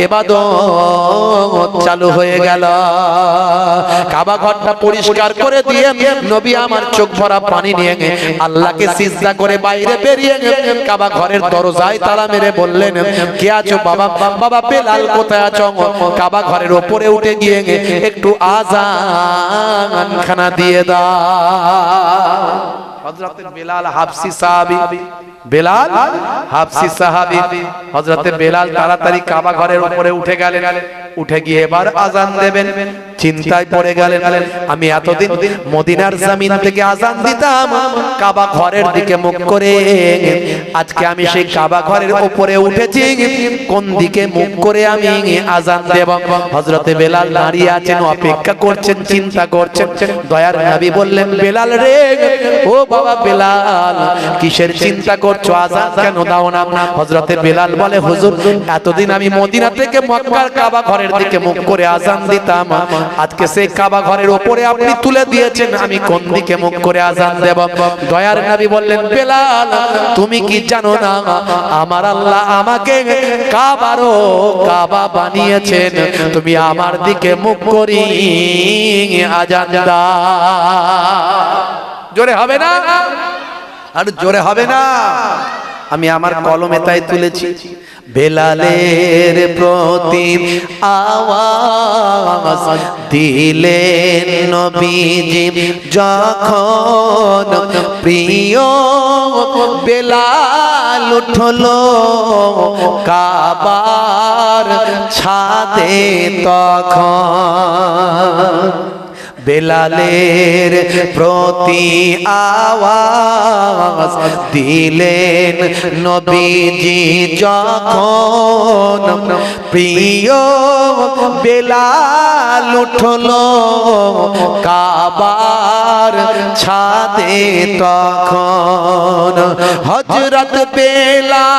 S1: ইবাদত চালু হয়ে গেল। কাবা ঘরটা পরিষ্কার করে দিয়ে নবী আমার চোখ ভরা পানি নিয়ে আল্লাহকে সিজদা করে বাইরে বেরিয়ে কাবা ঘরের দরজায় তালা মেরে বললেন কে আছো বাবা? বাবা বেলাল কোথায় আছো? কাবা ঘরের উপরে উঠে গিয়ে একটু আযান খানা দিয়ে দাও। হযরত বেলাল হাবশী সাহাবী, বেলাল হাবশী সাহাবী, হযরত বেলাল তাড়াতাড়ি কাবা ঘরের উপরে উঠে গেলেন। উঠে গিয়ে এবার আযান দেবেন, চিন্তায় পড়ে গেলেন আমি এতদিন মদিনার জমিন থেকে আযান দিতাম কাবা ঘরের দিকে মুখ করে, আজকে আমি সেই কাবা ঘরের উপরে উঠেছি, কোন দিকে মুখ করে আমি আযান দেব? হযরত বেলাল দাঁড়িয়ে আছেন, অপেক্ষা করছেন, চিন্তা করছেন। দয়ার নবী বললেন বেলাল রে, ও বাবা বেলাল, কিসের চিন্তা করছো? আযান কেন দাও না? হযরত বেলাল বলে হুজুর, এতদিন আমি মদিনা থেকে মক্কার কাবা ঘরের দিকে মুখ করে আযান দিতাম, আজকে সেই কাবা ঘরের উপরে আপনি তুলে দিয়েছেন, আমি কোন দিকে মুখ করে আযান দেব? দয়ার নবী বললেন বেলাল, তুমি কি জানো না আমার আল্লাহ আমাকে কাবারও কাবা বানিয়েছেন, তুমি আমার দিকে মুখ করি আযান দাও। জোরে হবে না? আর জোরে হবে না? আমি আমার কলমে তাই তুলেছি। বেলালের প্রতি আওয়াজ দিলেন নবীজি যখন, প্রিয় বেলাল উঠলো কাবার ছাদে তখন। বেলালের প্রতি আওয়াজ দিলেন নবীজি যখন, প্রিয় বেলাল উঠলো কাবার ছাদে তখন। হযরত বেলাল,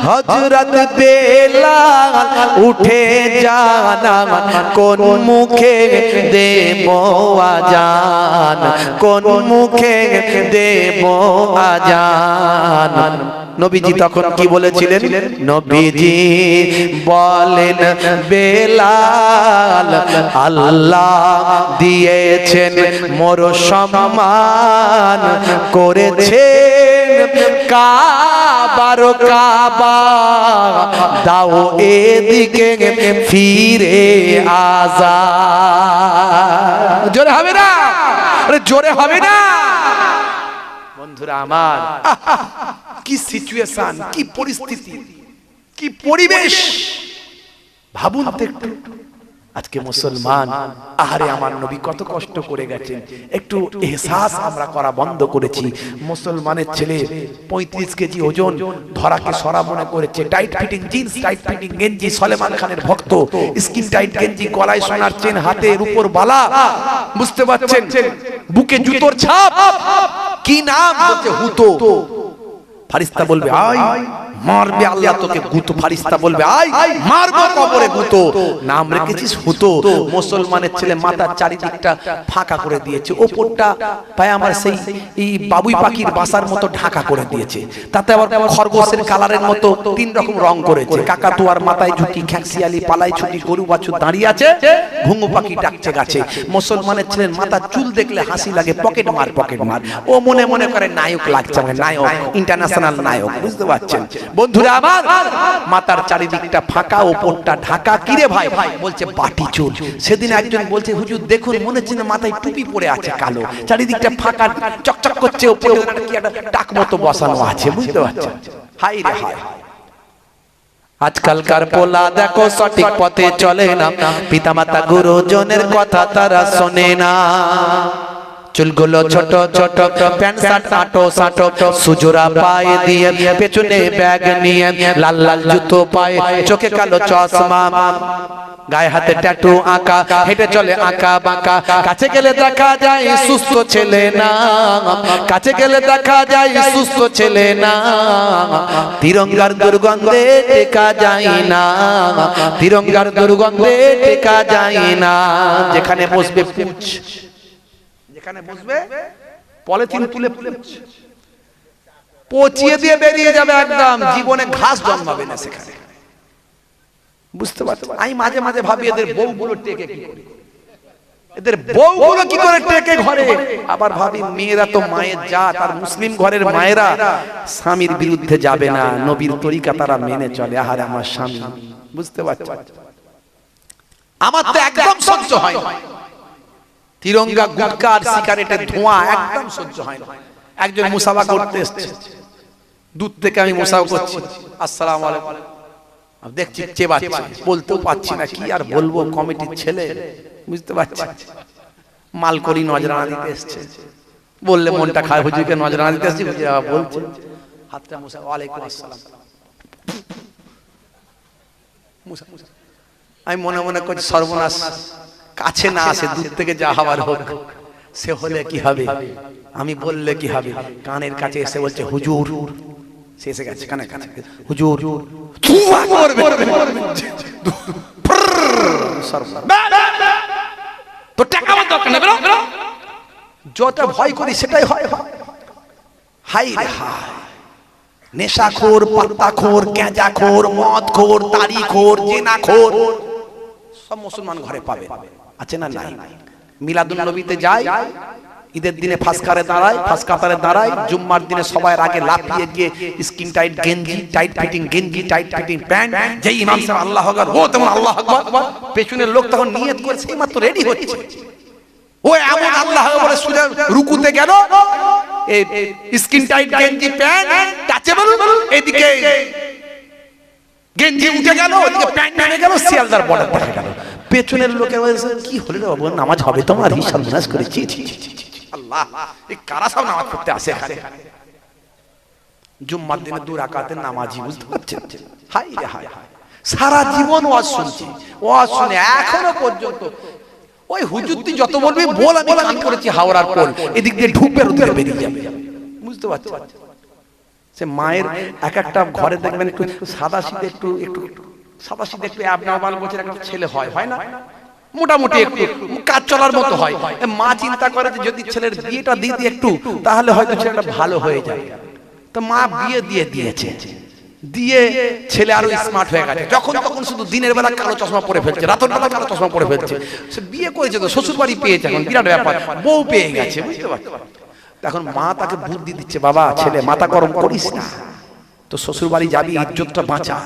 S1: হযরত বেলাল উঠে জানা কোন মুখে দেব আযান, কোন মুখে দেব আযান। নবীজি তখন কি বলেছিলেন? নবীজি বলেন বেলাল, আল্লাহ দিয়েছেন মোর সম্মান, করেছেন কাবার কাবা, দাও এদিকে ফিরে আযান। জোরে হবে না? আরে জোরে হবে না? বন্ধুরা আমার, কি সিচুয়েশন, কি পরিস্থিতি, কি পরিবেশ ভাবুন তো একটু। আজকে মুসলমান, আহারে আমার নবী কত কষ্ট করে গেছেন, একটু এহসাস আমরা করা বন্ধ করেছি। মুসলমানের ছেলে 35 কেজি ওজন, ধরাকে সরা মনে করেছে, tight fitting jeans, tight fitting গেঞ্জি, সলেমান খানের ভক্ত, স্কিন টাইট গেঞ্জি, গলায় সোনার চেন, হাতের উপর বালা, বুঝতে পারছেন, বুকে জুতোর ছাপ, কি নাম বলছে হুতো, ফারিস্তা বলবে আয় মারবে আল্লাহ তোকে, গুতো ফারিস্তা বলবে আয় মারবো কবরে গুতো। নাম রেখেছিস হুতো। মুসলমানের ছেলে মাথার চারিদিকটা ফাঁকা করে দিয়েছে, ওপরটা পায় আমার সেই এই বাবুই পাখির বাসার মতো ঢাকা করে দিয়েছে, তাতে আবার খরগোশের কালারের মতো 3 রকম রং করেছে। কাকাতুয়ার মাথায় ঝুঁকি, খ্যাঁকশিয়ালি পালাই ছুটি, গরু বাছুর দাঁড়িয়ে আছে, ঘুঙু পাখি ডাকছে গাছে। মুসলমানের ছেলের মাথার চুল দেখলে হাসি লাগে, পকেট মার পকেট মার। ও মনে মনে করে নায়ক লাগছে, মানে নায়ক, ইন্টারন্যাশনাল নায়ক, বুঝতে পারছেন বন্ধুরা আমার? মাথার চারিদিকটা ফাঁকা, ওপরটা ঢাকা। কিরে ভাই? বলছে বাটি চুল। সেদিন একজন বলছে হুজুর দেখুন মনে হচ্ছে না মাথায় টুপি পরে আছে কালো, চারিদিকটা ফাঁকা চকচক করছে, ওপরে কি একটা টাক মতো বসানো আছে, বুঝতে পারছেন? হাই রে হাই, আজকালকার পোলা দেখো সঠিক পথে চলে না, পিতামাতা গুরুজনের কথা তারা শোনে না। চুলগুলো ছোট ছোট, প্যান্ট শার্ট আটো সাটো, সুজোরা পায়ে দিয়ে, পেছনে ব্যাগ নিয়ে, লাল লাল জুতো পায়ে, চোখে কালো চশমা, গায়ে হাতে ট্যাটু আঁকা, হেঁটে চলে আঁকা বাঁকা। কাছে গেলে দেখা যায় সুস্থ ছেলে না, কাছে গেলে দেখা যায় সুস্থ ছেলে না। তিরঙ্গার দুর্গন্ধে টেকা যায় না, তিরঙ্গার দুর্গন্ধে টেকা যায় না। যেখানে বসবে পুছ, যেখানে বসবে পলিথিন তুলে পচিয়ে দিয়ে বেরিয়ে যাবে, একদম জীবনে ঘাস জন্মাবে না সেখানে, বুঝতে পারছো? আমি মাঝে মাঝে ভাবি এদের বউগুলো টেকে কি করে, এদের বউগুলো কি করে টেকে ঘরে। আবার ভাবি মেয়েরা তো মায়ের জাত, আর মুসলিম ঘরের মায়েরা স্বামীর বিরুদ্ধে যাবে না, নবীর তরিকা তারা মেনে চলে। আহারে আমার স্বামী, বুঝতে পারছো? আমার তো একদম সহ্য হয় না, তিরঙ্গা, গুটকা আর সিগারেটের ধোঁয়া একদম সহ্য হয় না। একজন মুসাফা করতে এসেছে, দূর থেকে আমি মুসাফা করছি, আসসালামু আলাইকুম, দেখছি চেবাচ্ছে, বলতেও পাচ্ছি না, কি আর বলবো, কমিটির ছেলে, বুঝতে পারছি। মাল করি নজরানা দিতে এসছে, বললে মনটা খারাপ, হুজুরকে নজরানা দিতে এসছি, হুজুর বলছে হাতটা মুসা, ওয়ালাইকুম আসসালাম। আমি মনে মনে করছি সর্বনাশ, কাছে না আসে, দূর থেকে যা হওয়ার হোক, সে হলে কি হবে, আমি বললে কি হবে। কানের কাছে এসে বলছে হুজুর, সে এসে গেছে কানে কানে, হুজুর তো টাকা আমার দরকার না, বেরো। যত ভয় করি সেটাই হয়। হাই রে হাই, নেশাখোর, পাত্তাখোর, গাঁজাখোর, মদখোর, তাড়িখোর, জেনাখোর সব মুসলমান ঘরে পাবে, আছে না নাই? মিলাদুন নবীতে যায়, ঈদের দিনে ফাঁসকারে দাঁড়ায়, ফাঁসকাতারে দাঁড়ায়, জুম্মার দিনে সবাই আগে লাফিয়ে গিয়ে স্কিন টাইট গেঞ্জি, টাইট ফিটিং গেঞ্জি, টাইট ফিটিং প্যান্ট, যেই ইমাম সাহেব আল্লাহ আকবার, ও তেমন আল্লাহ আকবার, পেছনের লোক তখন নিয়ত করে সেই মাত্র রেডি হচ্ছে, ও এমন আল্লাহ আকবার সুরে রুকুতে গেল, এই স্কিন টাইট গেঞ্জি প্যান্ট টাচেবল, এদিকে গেঞ্জি উঠে গেল, ওদিকে প্যান্ট নেমে গেল, শিয়ালদার বর্ডার দেখা গেল। পেছনের লোকের বলছে কি হলো রে বাবু, নামাজ হবে তোমার? হিসাব নামাজ করেছি, আল্লাহ এই কারা সব নামাজ পড়তে আসে এখানে? জুম্মার দিনে 2 রাকাতের নামাজি, বুঝতে পারছেন? হাই রে হাই, সারা জীবন ওয়াজ শুনছি, ওয়াজ শুনে এখনো পর্যন্ত ওই হুজুর তুই যত বলবি বল, আমি কান করেছি হাওড়ার পোল, এদিক দিয়ে ঢুকবে ওদিকে বেরিয়ে যাবে, বুঝতে পারছেন? সে মায়ের এক একটা ঘরে দেখবেন একটু সাদা শীতে, একটু সাদা শীতে একটু অ্যাবনর্মাল বছর একটা ছেলে হয় না, মোটামুটি একটু কাজ চলার মতো হয়। মা চিন্তা করে যে যদি ছেলের বিয়েটা দিয়ে দিই একটু, তাহলে হয়তো ছেলেটা ভালো হয়ে যাবে। তো মা বিয়ে দিয়ে দিয়েছে, দিয়ে ছেলে আরো স্মার্ট হয়ে গেছে, যখন তখন শুধু দিনের বেলা কালো চশমা পরে ফেলছে, রাতের বেলা কালো চশমা পরে ফেলছে। সে বিয়ে করেছে তো শ্বশুর বাড়ি পেয়েছে, এখন বিরাট ব্যাপার, বউ পেয়ে গেছে, বুঝতে পারছো? এখন মা তাকে বুদ্ধি দিচ্ছে, বাবা ছেলে মাথা গরম করিস না, তো শ্বশুর বাড়ি যাবি, ইজ্জতটা বাঁচা।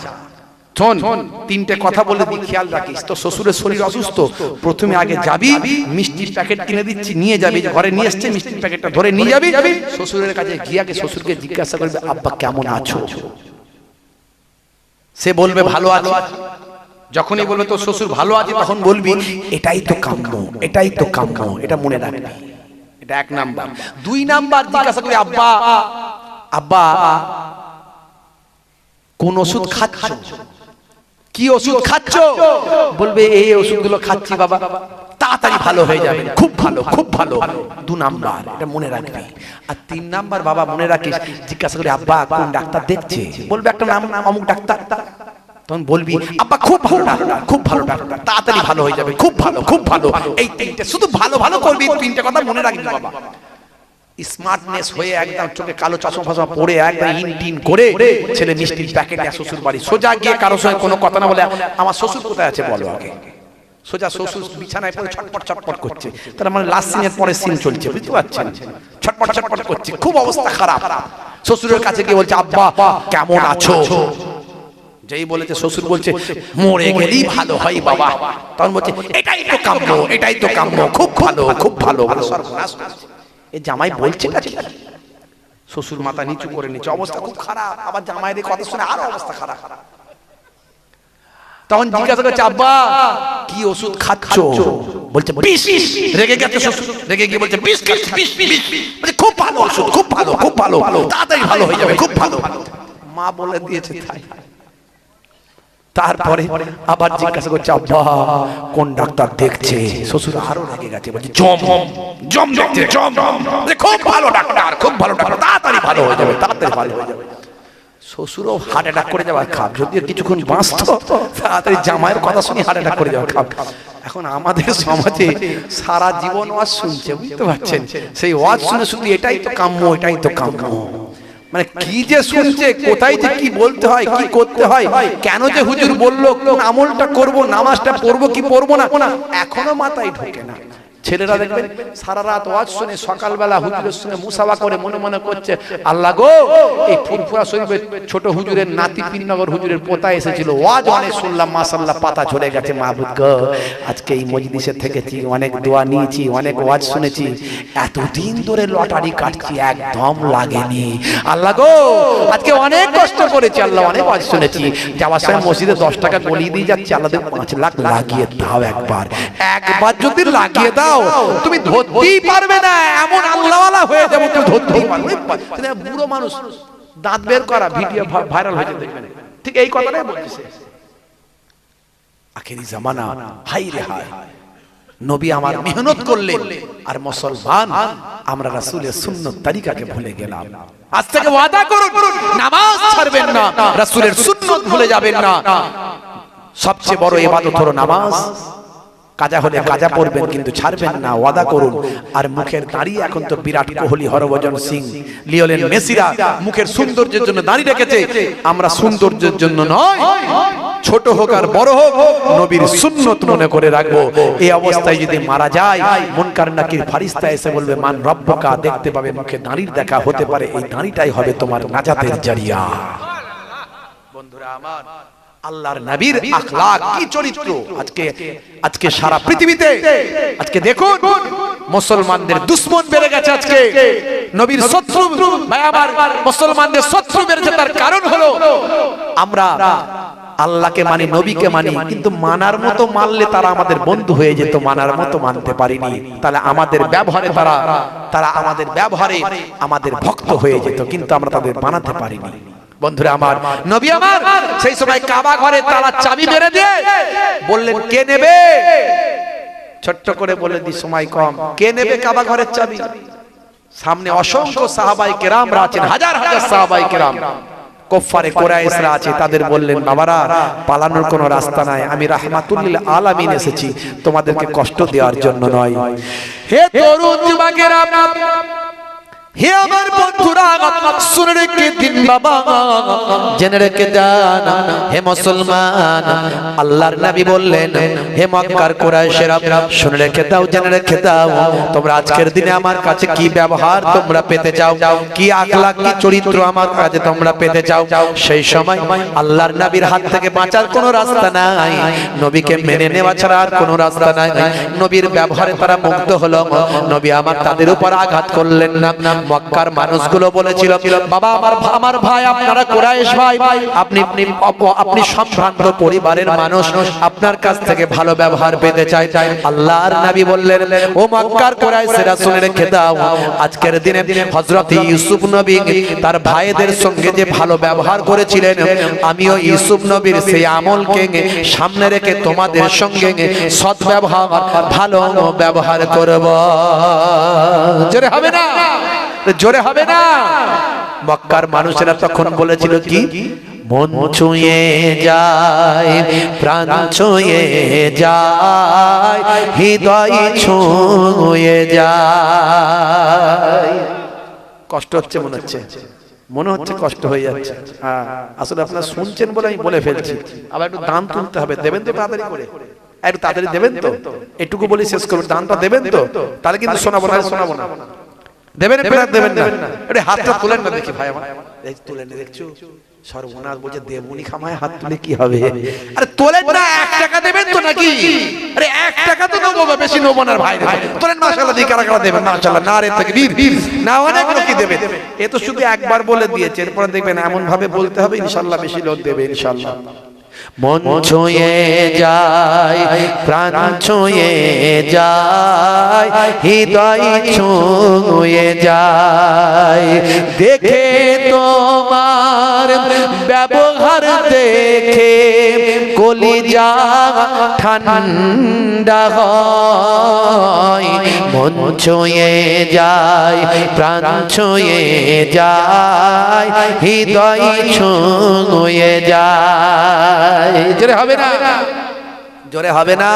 S1: শোন, 3টে কথা বলে দি, খেয়াল রাখিস, তো শ্বশুরের শরীর অসুস্থ, প্রথমে আগে যাবি, মিষ্টির প্যাকেট কিনে দিচ্ছি, নিয়ে যাবি, ঘরে নিয়ে এসছে মিষ্টির প্যাকেটটা ধরে নিয়ে যাবি, শ্বশুরের কাছে গিয়ে আগে শ্বশুরকে জিজ্ঞাসা করবে আব্বা কেমন আছো? সে বলবে ভালো আছি। যখনই বলবে তো শ্বশুর ভালো আছে, তখন বলবি এটাই তো কাম্য, এটাই তো কাম্য, এটা মনে রাখবি। এটা 1 নাম্বার। 2 নাম্বার জিজ্ঞাসা করি আব্বা, আব্বা কোন ওষুধ খাচ্ছ? কি ওষুধ খাচ্ছ? বলবে এই ওষুধগুলো খাচ্ছি বাবা। তাড়াতাড়ি ভালো হয়ে যাবে, খুব ভালো খুব ভালো। 2 নাম্বার এটা মনে রাখবি। আর 3 নাম্বার বাবা মনে রাখিস, জিজ্ঞাসা করি আব্বা কোন ডাক্তার দেখছে, বলবে একটা নাম অমুক ডাক্তার, তখন বলবি আব্বা খুব ভালো ডাক্তার, খুব ভালো ডাক্তার, তাড়াতাড়ি ভালো হয়ে যাবে, খুব ভালো খুব ভালো। এই 3টে শুধু ভালো ভালো করবি, 3টে কথা মনে রাখবি বাবা। স্মার্টনেস হয়ে একদম চোখে কালো চশমা ফশমা পরে একদম ইনটিন করে ছেলে মিষ্টির প্যাকেট নিয়ে শ্বশুর বাড়ি সোজা গিয়ে কারোর সঙ্গে কোনো কথা না বলে আমার শ্বশুর কোথায় আছে বলো আগে। সোজা শ্বশুর বিছানায় পড়ে ছটপট ছটপট করছে, তার মানে লাস্ট সিনের পরে সিন চলছে, বুঝতে পারছেন, ছটপট ছটপট করছে, খুব অবস্থা খারাপ। শ্বশুরের কাছে গিয়ে বলছে আব্বা কেমন আছো, যেই বলেছে শ্বশুর বলছে মরে গেলেই ভালো হয় বাবা, তখন বলছে এটাই তো কাম্য, এটাই তো কাম্য, খুব ভালো খুব ভালো। সর্বনাশ, এই জামাই বলছে না ঠিক, শ্বশুর মাথা নিচু করে নিচে, অবস্থা খুব খারাপ। আবার জামাইদের কথা শুনে আরো অবস্থা খারাপ। তখন জিজ্ঞাসা করছে আব্বা কি ওষুধ খাচ্ছো, বলছে বিষ। রেগে গেছে শ্বশুর, রেগে গিয়ে বলছে বিষ খাচ্ছি, বিষ বিষ। বলছে খুব ভালো ওষুধ, খুব ভালো খুব ভালো, তাড়াতাড়ি ভালো হয়ে যাবে, খুব ভালো। মা বলে দিয়েছে তাই। তারপরে আবার জিজ্ঞাসা করছে আব্বা কোন ডাক্তার দেখছে, শ্বশুর আরো রেগে গেছে, বলছে জম জম দেখছে, জম। খুব ভালো ডাক্তার, খুব ভালো ডাক্তার, তাড়াতাড়ি ভালো হয়ে যাবে, তাড়াতাড়ি ভালো হয়ে যাবে। শ্বশুরও হার্ট অ্যাটাক করে যাওয়ার খাপ, যদিও কিছুক্ষণ বাঁচত, তাড়াতাড়ি জামাইয়ের কথা শুনে হার্ট অ্যাটাক করে যাওয়ার খাপ। এখন আমাদের সমাজে সারা জীবন ওয়াজ শুনছে, বুঝতে পারছেন, সেই ওয়াজ শুনে শুধু এটাই তো কাম্য, এটাই তো কাম্য, মানে কি যে শুনছে, কোথায় যে কি বলতে হয়, কি করতে হয়, কেন যে হুজুর বললো কোন আমলটা করব, নামাজটা পড়বো কি পড়বো না, এখনো মাথায় ঢোকে না। ছেলেরা দেখবেন সারা রাত ওয়াজ শুনে সকালবেলা হুজুরের সঙ্গে মুসাফা করে মনে মনে করছে আল্লাহ গো এই ফুরফুরা শরীফের ছোট হুজুরের নাতি পীরনগর হুজুরের পোতা এসেছিল, ওয়াজ অনেক শুনলাম মাশাআল্লাহ, পাতা ঝরে গেছে, মাহবুব গো আজকে এই মজলিসে থেকেছি, অনেক দোয়া নিয়েছি, অনেক ওয়াজ শুনেছি, এতদিন ধরে লটারি কাটছি একদম লাগেনি, আল্লাহ গো আজকে অনেক কষ্ট করেছি, আল্লাহ অনেক ওয়াজ শুনেছি, যাওয়ার সময় মসজিদে 10 টাকা গলিয়ে দিয়ে যাচ্ছি, আল্লাহ 5 লাখ লাগিয়ে দাও, একবার যদি লাগিয়ে দাও তুমি ধরতেই পারবে না, এমন আল্লাহওয়ালা হয়ে যাবে তুমি ধরতেই পারবে না। বুড়ো মানুষ দাঁত বের করা ভিডিও ভাইরাল হয়েছে দেখবেন, ঠিক এই কথাটাই বলছে। আখেরি জামানা, হাই রে হাই, নবী আমার মেহনত করলেন আর মুসলমান আমরা রাসূলের সুন্নাত তরিকাকে ভুলে গেলাম। আজ থেকে ওয়াদা করুন নামাজ ছাড়বেন না, রাসূলের সুন্নাত ভুলে যাবেন না। সবচেয়ে বড় ইবাদত হলো নামাজ, কাজা হলে কাজা পড়বেন কিন্তু ছাড়বেন না, ওয়াদা করুন। আর মুখের দাড়ি এখন তো বিরাট কোহলি, হরভজন সিং, লিওনেল মেসিরা মুখের সৌন্দর্যের জন্য দাড়ি রেখেছে, আমরা সৌন্দর্যের জন্য নয়, ছোট হোক আর বড় হোক নবীর সুন্নত মনে করে রাখবো। এই অবস্থায় যদি মারা যায় মুনকার নাকির ফারিস্তা এসে বলবে মান রব্বুকা, দেখতে পাবে মুখে দাড়ির দেখা, হতে পারে এই দাড়িটাই হবে তোমার নাজাতের জরিয়া। বন্ধুরা আমার, আল্লাহর নবীর আখলাক কি চরিত্র, আজকে সারা পৃথিবীতে আজকে দেখুন মুসলমানদের দুশমন বেড়ে গেছে, আজকে নবীর শত্রু ভাই আমার মুসলমানদের শত্রু বেড়েছে। তার কারণ হলো আমরা আল্লাহকে মানি, নবীকে মানি, কিন্তু মানার মতো মানলে তারা আমাদের বন্ধু হয়ে যেত, মানার মতো মানতে পারিনি, তাহলে আমাদের ব্যবহারে তারা আমাদের ব্যবহারে আমাদের ভক্ত হয়ে যেত, কিন্তু আমরা তাদের মানাতে পারিনি। বন্ধুরা আমার, নবী আমার সেই সময় কাবা ঘরে তালার চাবি মেরে দিয়ে বললেন কে নেবে, ছোট্ট করে বলে দি সময় কম, কে নেবে কাবা ঘরের চাবি? সামনে অসংখ্য সাহাবায়ে কেরামরা আছেন, হাজার হাজার সাহাবায়ে কেরাম, কুফারে কুরাইশরা আছে, তাদের বললেন বাবারা পালানোর কোনো রাস্তা নাই, আমি রাহমাতুল লিল আলামিন এসেছি, তোমাদেরকে কষ্ট দেওয়ার জন্য নয়। হে তরুণ যুবকেরা, হে আমার বন্ধুরা, শুনে রেখে দিন বাবা, জেনে রেখে যান, হে মুসলমান, আল্লাহর নবী বললেন হে মক্কার কুরাইশেরা শুনে রেখে দাও, জেনে রেখে দাও, তোমরা আজকের দিনে আমার কাছে কি ব্যবহার তোমরা পেতে চাও, কি আখলাক কি চরিত্র আমার কাছে তোমরা পেতে চাও, সেই সময় আল্লাহর নবীর হাত থেকে বাঁচার কোনো রাস্তা নাই, নবীকে মেনে নেওয়া ছাড়া আর কোনো রাস্তা নাই। নবীর ব্যবহারে তারা মুগ্ধ হলো, নবী আমার তাদের উপর আঘাত করলেন না, মক্কার মানুষগুলো বলেছিল, বাবা আমার ভাই, আপনারা কুরাইশ ভাই, আপনি সম্ভ্রান্ত পরিবারের মানুষ, আপনার কাছ থেকে ভালো ব্যবহার পেতে চাই। আল্লাহর নবী বললেন, ও মক্কার কুরাইশরা শুনে রেখে দাও, আজকের দিনে হযরত ইউসুফ নবী তার ভাইদের সঙ্গে যে ভালো ব্যবহার করেছিলেন, আমিও ইউসুফ নবীর সেই আমলকে সামনে রেখে তোমাদের সঙ্গে সৎ ব্যবহার, ভালো ব্যবহার করব। জোরে হবে না? জোরে হবে না? মক্কার মানুষেরা তখন বলেছিল কি, মন ছুঁয়ে যায়, প্রাণ ছুঁয়ে যায়, হৃদয় ছুঁয়ে যায়। কষ্ট হচ্ছে মনে হচ্ছে কষ্ট হয়ে যাচ্ছে। হ্যাঁ, আসলে আপনারা শুনছেন বলে আমি বলে ফেলছি। আবার একটু দান তুলতে হবে, দেবেন তো তাড়াতাড়ি করে, একটু তাড়াতাড়ি দেবেন তো, এটুকু বলি শেষ করবেন, দানটা দেবেন তো, তাহলে কিন্তু শোনাবো না। দেবেন না, এটা হাতটা তুলেন না দেখি ভাই আমার, তুলেন না, দেখছো সর্বনাশ বলছে দেবুনি খামায় হাত তুলে কি হবে? আরে তোলেন না, 1 টাকা দেবেন তো নাকি? আরে 1 টাকা তো নেবো, বেশি নেবো না ভাই। তোলেন মাশাআল্লাহ, দিয়ে কারা দেবেন মাশাআল্লাহ, নারে তাকবীর, না অনেক লোক কি দেবেন। এ তো শুধু একবার বলে দিয়েছে, এরপর দেখবেন এমন ভাবে বলতে হবে, ইনশাআল্লাহ বেশি লোক দেবে ইনশাআল্লাহ। মন ছুঁয়ে যায়, প্রাণ ছুঁয়ে যায়, হৃদয় ছুঁয়ে যায়, দেখে তোমার ব্যবহার দেখে কলিজা ঠান্ডা হয়। মন ছুঁয়ে যায়, প্রাণ ছুঁয়ে যায়, হৃদয় ছুঁয়ে যায়। জোরে হবে না? জোরে হবে না?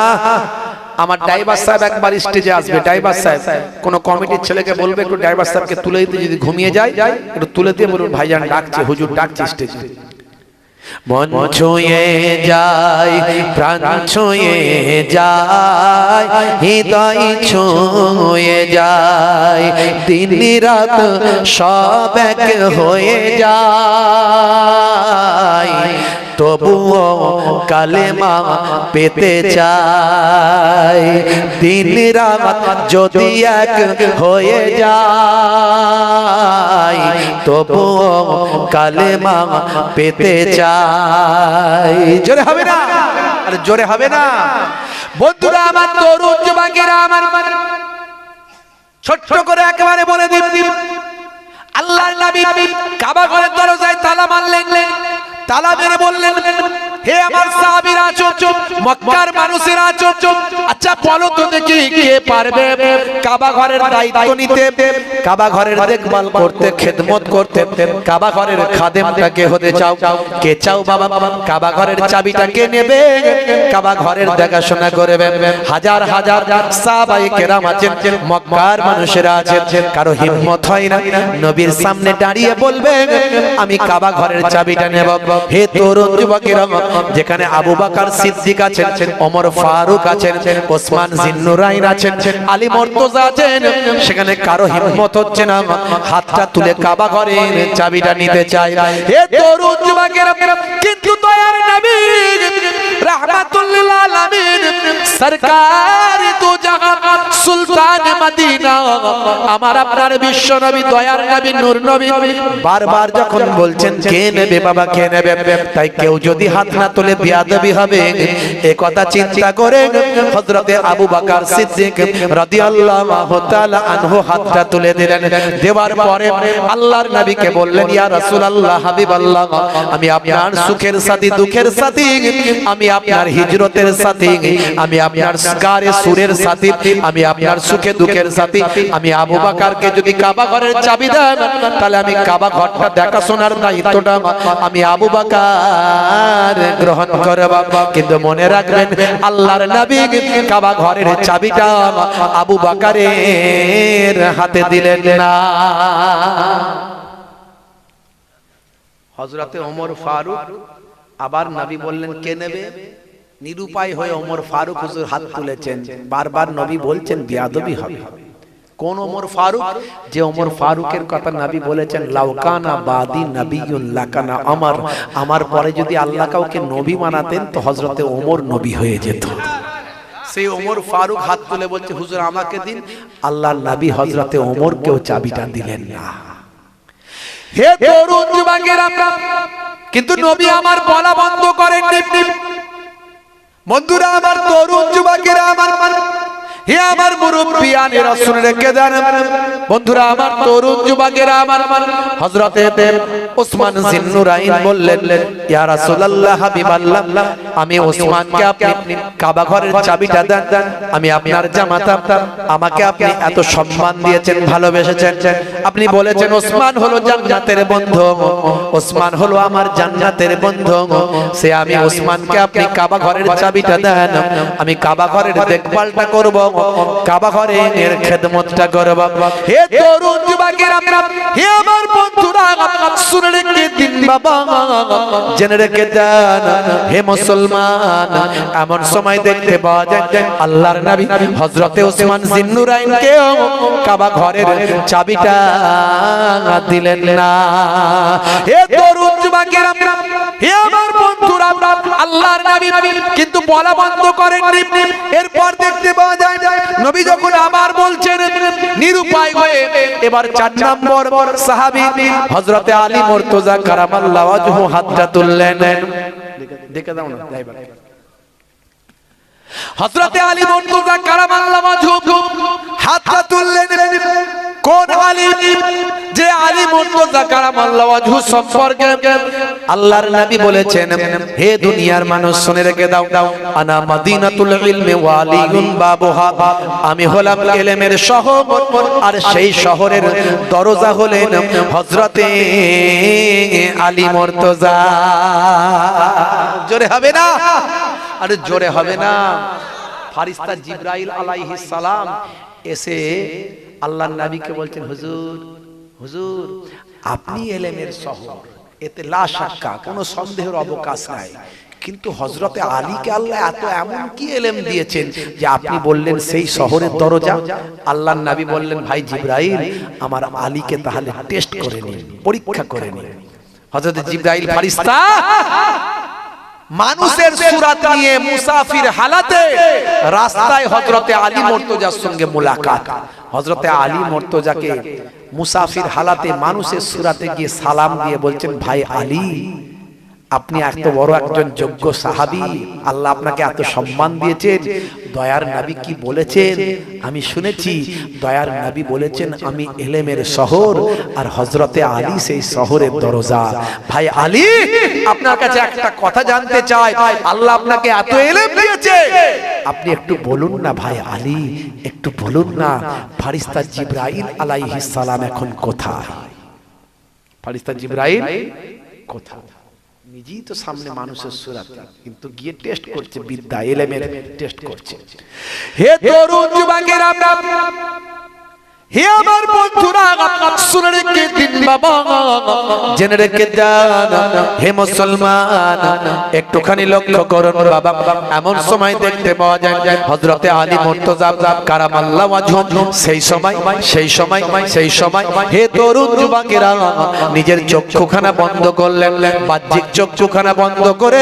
S1: আমার ড্রাইভার সাহেব একবার স্টেজে আসবে। ড্রাইভার সাহেব কোন কমিটির ছেলেকে বলবে একটু ড্রাইভার সাহেবকে তুলে দিতে, যদি ঘুমিয়ে যায় একটু তুলে দিয়ে বলুন ভাইজান ডাকছে, হুজুর ডাকছে স্টেজে। মন ছুঁয়ে যায়, প্রাণ ছুঁয়ে যায়, হৃদয় ছুঁয়ে যায়, দিন রাত সব এক হয়ে যায়, তবুও কালেমা পেতে চাই, দিন রাত যদি এক হয়ে যায়, তবুও কালেমা পেতে চাই। জোরে হবে না? আরে জোরে হবে না? বন্ধুরা আমার, তরুণ যুবকেরা আমার, ছোট্ট করে একেবারে বলে দিন, আল্লাহর নবী কাবা ঘরের দরজায় তালা মারলেন, তালা মেরে বললেন, হে আমার সাহাবীরা, আছো, মক্কার মানুষেরা আছো, আচ্ছা বলো তো দেখি কে পারবে কাবা ঘরের দায়িত্ব নিতে, কাবা ঘরের দেখভাল করতে, খেদমত করতে, কাবা ঘরের খাদেমটা কে হতে চাও? কে চাও বাবা? কাবা ঘরের চাবিটা কে নেবে? কাবা ঘরের দেখাশোনা করবে। হাজার হাজার সাহাবায়ে কেরাম আছেন, মক্কার মানুষেরা আছেন, কারো হিম্মত হয় না নবীর সামনে দাঁড়িয়ে বলবে আমি কাবা ঘরের চাবিটা নেব। হে তরুণ যুবকেরা, যেখানে আবু বকর সিদ্দিক আছেন, ওমর ফারুক আছেন, ওসমান জিন্নুরাইন আছেন, আলী মুর্তজা আছেন, সেখানে কারো হিম্মত হচ্ছে না হাতটা তুলে কাবা ঘরের চাবিটা নিতে চায়। হে তরুণ যুবকেরা, কিন্তু দয়ার নবী রাহমাতুল লিল আলামিন, সরকার দু জাহান, সুলতান মদিনা, আমার আপনার বিশ্ব নবী, দয়ার নবী, নূর নবী, বারবার যখন বলছেন কে নেবে বাবা, কে নেবে, তাই কেউ যদি হাত না তুলে বিয়াদবি হবে, এই কথা চিন্তা করে হযরতে আবু বকর সিদ্দিক রাদিয়াল্লাহু তাআলা আনহু হাতটা তুলে দিলেন। দেওয়ার পরে আল্লাহর নবীকে বললেন, ইয়া রাসূলুল্লাহ, হাবিবাল্লাহ, আমি আপনার সুখের সাথী, দুঃখের সাথী, আমি আপনার হিজরতের সাথী, আমি আপনার গারে সুরের সাথী, আমি আপনার সুখে দুঃখের সাথী, আমি আবু বকরকে যদি কাবা ঘরের চাবি দেন, তাহলে আমি কাবা ঘরটা দেখাশোনার দায়িত্বটা আমি আবু বকর গ্রহণ করব। কিন্তু মনে রাখবেন, আল্লাহর নবী কাবা ঘরের চাবিটা আবু বকরের হাতে দিলেন না। হযরতে ওমর ফারুক, আবার নবী বললেন কে নেবে? নিরুপায় হয়ে ওমর ফারুক হুজুর হাত তুলেছেন। বারবার নবী বলছেন বিয়াদবি হবে। কোন ওমর ফারুক? যে ওমর ফারুকের কথা নবী বলেছেন, লাউকানা বাদি নবিয়ুন লাকানা ওমর, আমার পরে যদি আল্লাহ কাউকে নবী বানাতেন তো হযরতে ওমর নবী হয়ে যেত। সেই ওমর ফারুক হাত তুলে বলছে হুজুর আমাকে দিন। আল্লাহর নবী হযরতে ওমরকেও চাবিটা দিলেন না। হে তরুণ যুবকেরা, কিন্তু নবী আমার বলা বন্ধ করেননি। বন্ধুরা আমার, তরুণ যুবকেরা আমার, হে আমার মুরব্বিয়ানেরা শুনে রেখে দেন। বন্ধুরা আমার, তরুণ যুবকেরা আমার, হযরতে ওসমান জিন্নুরাইন বললেন, ইয়া রাসূলুল্লাহ, হাবিবাল্লাহ, আমি ওসমানকে আপনি কাবা ঘরের চাবিটা দেন। আমি আপনার জামাতা, আমাকে আপনি এত সম্মান দিয়েছেন, ভালোবেসেছেন। আপনি বলেছেন ওসমান হলো জান্নাতের বন্ধু, ওসমান হলো আমার জান্নাতের বন্ধু। সে আমি ওসমানকে আপনি কাবা ঘরের চাবিটা দেন, আমি কাবা ঘরের দেখভালটা করব, কাবা ঘরের খেদমতটা করব। হে তরুণ যুবকেরা, হে আমার বন্ধুরা, শুনে রেখে দিন বাবা, জেনে রেখে দেন। হে মুসলমান, এমন সময় দেখতে পাওয়া যায় আল্লাহর নবী হযরতে ওসমান জিন্নুরাইনকে কাবা ঘরের চাবিটা দিলেন না। হে তরুণ যুবকেরা, হে আমার বন্ধুরা, আল্লাহর নবী কিন্তু বলা বন্ধ করেননি। এরপর দেখতে পাওয়া যায় নবী যখন আবার বলছেন নিরুপায় হয়ে, এবার 4 নম্বর সাহাবী হযরতে আলী মুর্তজা কারামাল্লাহু ওয়াজহু হাতটা তুললেন। দেখে দাও না ড্রাইভার। হযরতে আলী মুর্তজা কারামাল্লাহু ওয়াজহু হাতটা তুললেন। কোন আলী? যে আলী মুর্তজা কারামাল্লাহু ওয়াজহু সম্পর্কে আল্লাহর নবী বলেছেন, হে দুনিয়ার মানুষ শুনে রেখে দাও, আনা মাদিনাতুল ইলমি ওয়া আলিয়ুন বাবুহা, আমি হলাম ইলমের শহর, আর সেই শহরের দরজা হলেন হযরতে আলী মুর্তজা। জোরে হবে না? আরে জোরে হবে না? ফারিস্তা জিবরাইল আলাইহিস সালাম এসে আল্লাহর নবীকে বলছেন, হুজুর হুজুর, আপনি ইলমের শহর, এতে লা শাক্কা, কোনো সন্দেহের অবকাশ নাই। কিন্তু হযরতে আলীকে আল্লাহ এত এমন কি ইলম দিয়েছেন যে আপনি বললেন সেই শহরের দরজা? আল্লাহর নবী বললেন, ভাই জিবরাইল, আমার আলীকে তাহলে টেস্ট করে নিন, পরীক্ষা করে নিন। হযরত জিবরাইল ফারিস্তা মানুষের সূরত নিয়ে মুসাফির হালাতে রাস্তায় হযরতে আলী মুর্তজার সঙ্গে মুলাকাত। হযরতে আলী মুর্তজাকে মুসাফির হালাতে মানুষের সূরতে গিয়ে সালাম দিয়ে বলছেন, ভাই আলী, আপনি এত বড় একজন যোগ্য সাহাবী, আল্লাহ আপনাকে এত সম্মান দিয়েছেন। দয়ার নবী কি বলেছেন আমি শুনেছি। দয়ার নবী বলেছেন, আমি ইলমের শহর, আর হযরতে আলী সেই শহরের দরজা। ভাই আলী, আপনার কাছে একটা কথা জানতে চাই, আল্লাহ আপনাকে এত ইলম দিয়েছে, আপনি একটু বলুন না ভাই আলী, একটু বলুন না, ফারিস্তা জিবরাইল আলাইহিস সালাম এখন কোথায়? ফারিস্তা জিবরাইল কোথায়? নিজেই তো সামনে মানুষের সূরত, কিন্তু গিয়ে টেস্ট করছে, বিদ্যা ইলমের টেস্ট করছে। হে তরুণ যুবকেরা, হে আমার বন্ধুরা, শুনে রেখে দিন বাবা, জেনে রেখে দেন। হে মুসলমান, একটুখানি লক্ষ্য করুন বাবা, এমন সময় দেখতে পাওয়া যায় হযরতে আলী মুর্তজা কারামাল্লাহু ওয়াজহু সেই সময় হে তরুণ যুবকেরা, নিজের চক্ষুখানা বন্ধ করলেন, বাহ্যিক চক্ষুখানা বন্ধ করে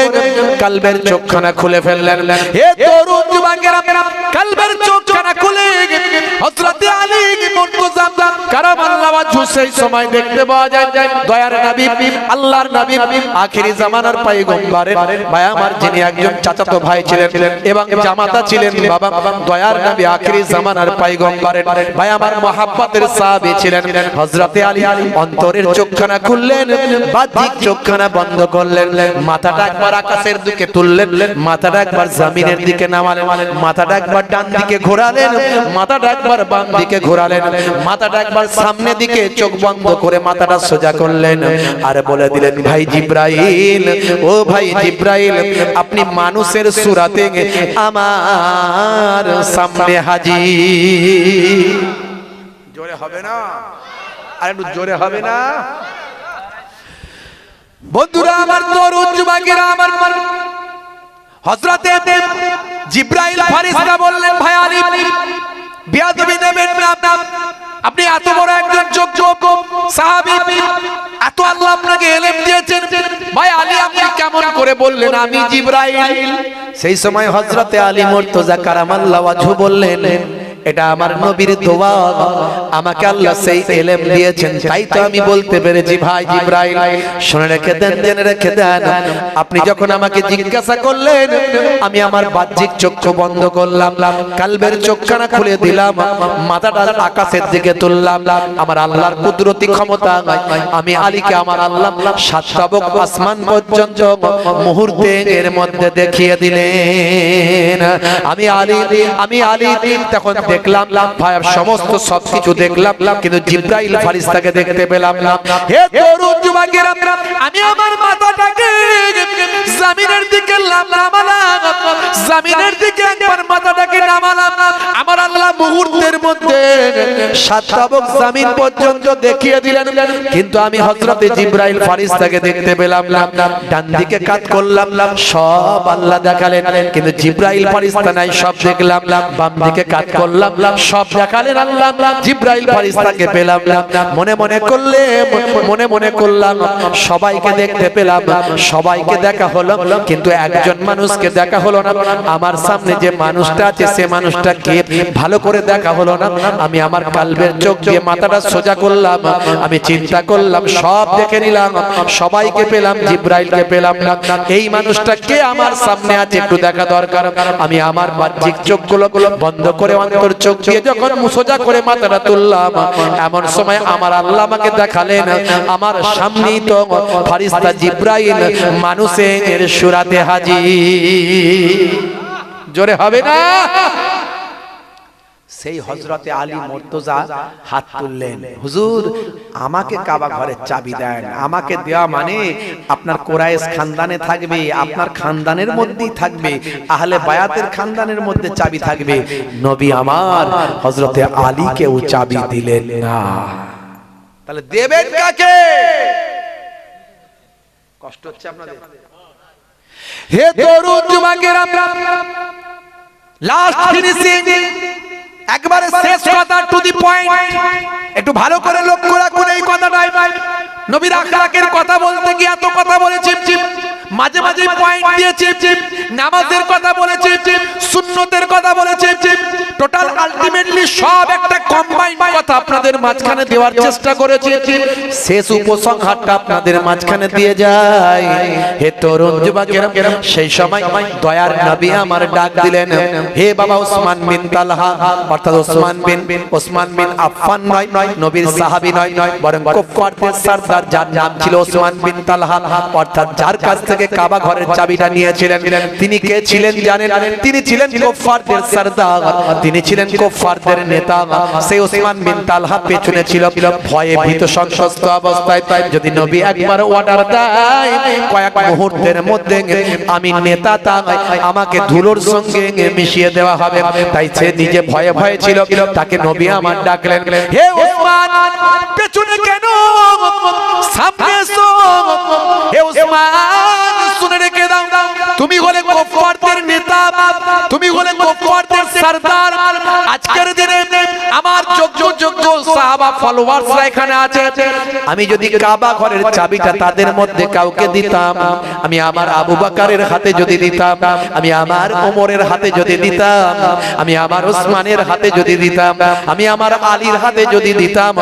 S1: কলবের চোখখানা খুলে ফেললেন। হে তরুণ যুবকেরা, কলবের চোখখানা খুলে হযরতে আলী মুর্তজা কারামাল্লাহু ওয়াজহু সেই সময় দেখতে পাওয়া যায় দয়ার নবী, আল্লাহর নবী, আখেরি জামানার পয়গম্বর, ভাই আমার, যিনি একজন চাচাতো ভাই ছিলেন এবং জামাতা ছিলেন বাবা, দয়ার নবী আখেরি জামানার পয়গম্বর, ভাই আমার, মহব্বতের সাহাবী ছিলেন হযরতে আলী। অন্তরের চোখখানা খুললেন, বাহ্যিক চোখখানা বন্ধ করলেন, মাথাটা একবার আকাশের দিকে তুললেন, মাথাটা একবার জমিনের দিকে নামালেন, মাথাটা একবার ডান দিকে ঘোরালেন, মাথাটা একবার বাম দিকে ঘোরালেন, মাথাটা একবার সামনের দিকে, চোখ বন্ধ করে মাথাটা সোজা করলেন, আর বলে দিলেন, ভাই জিবরাইল, ও ভাই জিবরাইল, আপনি মানুষের সূরতে আমার সামনে হাজির। জোরে হবে না? আর একটু জোরে হবে না? বন্ধুরা আমার, তরুণ যুবকেরা আমার, হযরতে জিবরাইল ফারিস্তা বললেন, ভাই আলী, বেয়াদবি নেবেন না, আপনি এত বড় একজন যোগ্য সাহাবী, এত আল্লাহ আপনাকে ইলম দিয়েছেন, ভাই আলী আপনি কেমন করে বললেন আমি জিবরাইল? সেই সময় হযরতে আলী মুর্তজা কারামাল্লাহু ওয়াজহু বললেন, এটা আমার নবীর দোয়া, আমাকে আল্লাহ সেই ইলম দিয়েছেন, তাই তো আমি বলতে পেরেছি ভাই জিবরাইল। শুনে রেখে দেন, জেনে রেখে দেন, আপনি যখন আমাকে জিজ্ঞাসা করলেন আমি আমার বাহ্যিক চক্ষু বন্ধ করলাম, কালবের চোখখানা খুলে দিলাম, মাথাটা আকাশের দিকে তুললাম, আমার আল্লাহর কুদরতি ক্ষমতা আমি আলীকে আমার আল্লাহ সাত তাবক আসমান পর্যন্ত মুহূর্তের মধ্যে দেখিয়ে দিলেন। আমি আলী তখন দেখলাম ভাই সমস্ত সবকিছু দেখলাম, কিন্তু জিবরাইল ফারিস্তাকে দেখতে পেলাম না। হে তরুণ যুবকেরা, আমি আমার মাথাটাকে জমিনের দিকে নামালাম, জমিনের দিকে একবার মাথাটাকে নামালাম, আমার আল্লাহ মুহূর্তের মধ্যে সাত তাবক জমিন পর্যন্ত দেখিয়ে দিলেন, কিন্তু আমি হযরতে জিবরাইল ফারিস্তাকে দেখতে পেলাম না। ডান দিকে কাত করলাম, সব আল্লাহ দেখালেন, কিন্তু জিবরাইল ফারিস্তা নাই, সব দেখলাম। বাম দিকে কাত করলাম, সব দেখালেন আল্লাহ, জিবরাইল ফারিস্তাকে পেলাম না। মনে মনে করলাম সবাইকে দেখতে পেলাম, সবাইকে দেখা হলো, কিন্তু একজন মানুষকে দেখা হলো না। আমার সামনে যে মানুষটা আছে সে মানুষটা কে ভালো করে দেখা হলো না। আমি আমার কালবের চোখ দিয়ে মাথাটা সোজা করলাম, আমি চিন্তা করলাম, সব দেখে নিলাম, সবাইকে পেলাম, জিবরাইলকে পেলাম না। এই মানুষটা কে আমার সামনে আছে একটু দেখা দরকার। আমি আমার বাহ্যিক চোখগুলো বন্ধ করে অন্তর চোখ দিয়ে যখন সোজা করে মাথাটা তুললাম, এমন সময় আমার আল্লাহ আমাকে দেখালেন আমার সামনেই তো ফারিস্তা জিবরাইল মানুষের সুরাতে হাজির। জোরে হবে না? সেই হযরতে আলী মুর্তজা হাত তুললেন, হুজুর আমাকে কাবা ঘরের চাবি দেন। আমাকে দেওয়া মানে আপনার কুরাইশ খানদানে থাকবে, আপনার খানদানের মধ্যেই থাকবে, আহলে বায়াতের খানদানের মধ্যে চাবি থাকবে। নবী আমার হযরতে আলীকেও চাবি দিলেন না। তাহলে দেবেন কাকে? কষ্ট হচ্ছে আপনাদের? হে তরুণ যুবকেরা, লাস্ট ফিনিশিং, একবারে শেষ কথা, টু দি পয়েন্ট, একটু ভালো করে লক্ষ্য রাখুন এই কথাটাই। নবীর আখলাকের কথা বলতে গিয়ে এত কথা বলেছি, মাঝে মাঝে পয়েন্ট দিয়েছি, নামাজের কথা বলেছি, সুন্নতের কথা বলেছি, টোটাল আলটিমেটলি সব একটা কম্বাইন্ড কথা আপনাদের মাঝখানে দেওয়ার চেষ্টা করেছি। শেষ উপসংহারটা আপনাদের মাঝখানে দিয়ে যায়। হে তরুণ যুবকেরা, সেই সময় দয়ার নবী আমার ডাক দিলেন, হে বাবা ওসমান বিন তালহা, অর্থাৎ ওসমান বিন আফফান নয়, নবীর সাহাবী নয়, বরং কুফফারদের সরদার যার নাম ছিল ওসমান বিন তালহা, অর্থাৎ যার কাছ থেকে কাবা ঘরের চাবিটা নিয়েছিলেন, তিনি কে ছিলেন জানেন? তিনি ছিলেন কুফফারদের সরদার, তিনি ছিলেন কুফফারদের নেতা। সেই ওসমান বিন তালহা পেছনে ছিল, ভয়ে ভীত সন্ত্রস্ত অবস্থায়। যদি নবী একবার অর্ডার দেয় কয়েক মুহূর্তের মধ্যে আমি নেতা, আমাকে ধুলোর সঙ্গে মিশিয়ে দেওয়া হবে, তাই সে নিজে ভয়ে ভয়ে ছিল। তাকে নবী আমার ডাকলেন, হে ওসমান পেছনে কেন, সামনে এসো। হে ওসমান শুনে রেখে দাও, তুমি হলে কুফফারদের নেতা, তুমি হলে কুফফারদের সরদার। আজকের দিনে আমার যোগ্য সাহাবা ফলোয়ার্সরা এখানে আছে, আমি যদি কাবা ঘরের চাবিটা তাদের মধ্যে কাউকে দিতাম, আমি আমার আবু বকরের হাতে যদি দিতাম, আমি আমার ওমরের হাতে যদি দিতাম, আমি আমার ওসমানের হাতে যদি দিতাম, আমি আমার আলীর হাতে যদি দিতাম,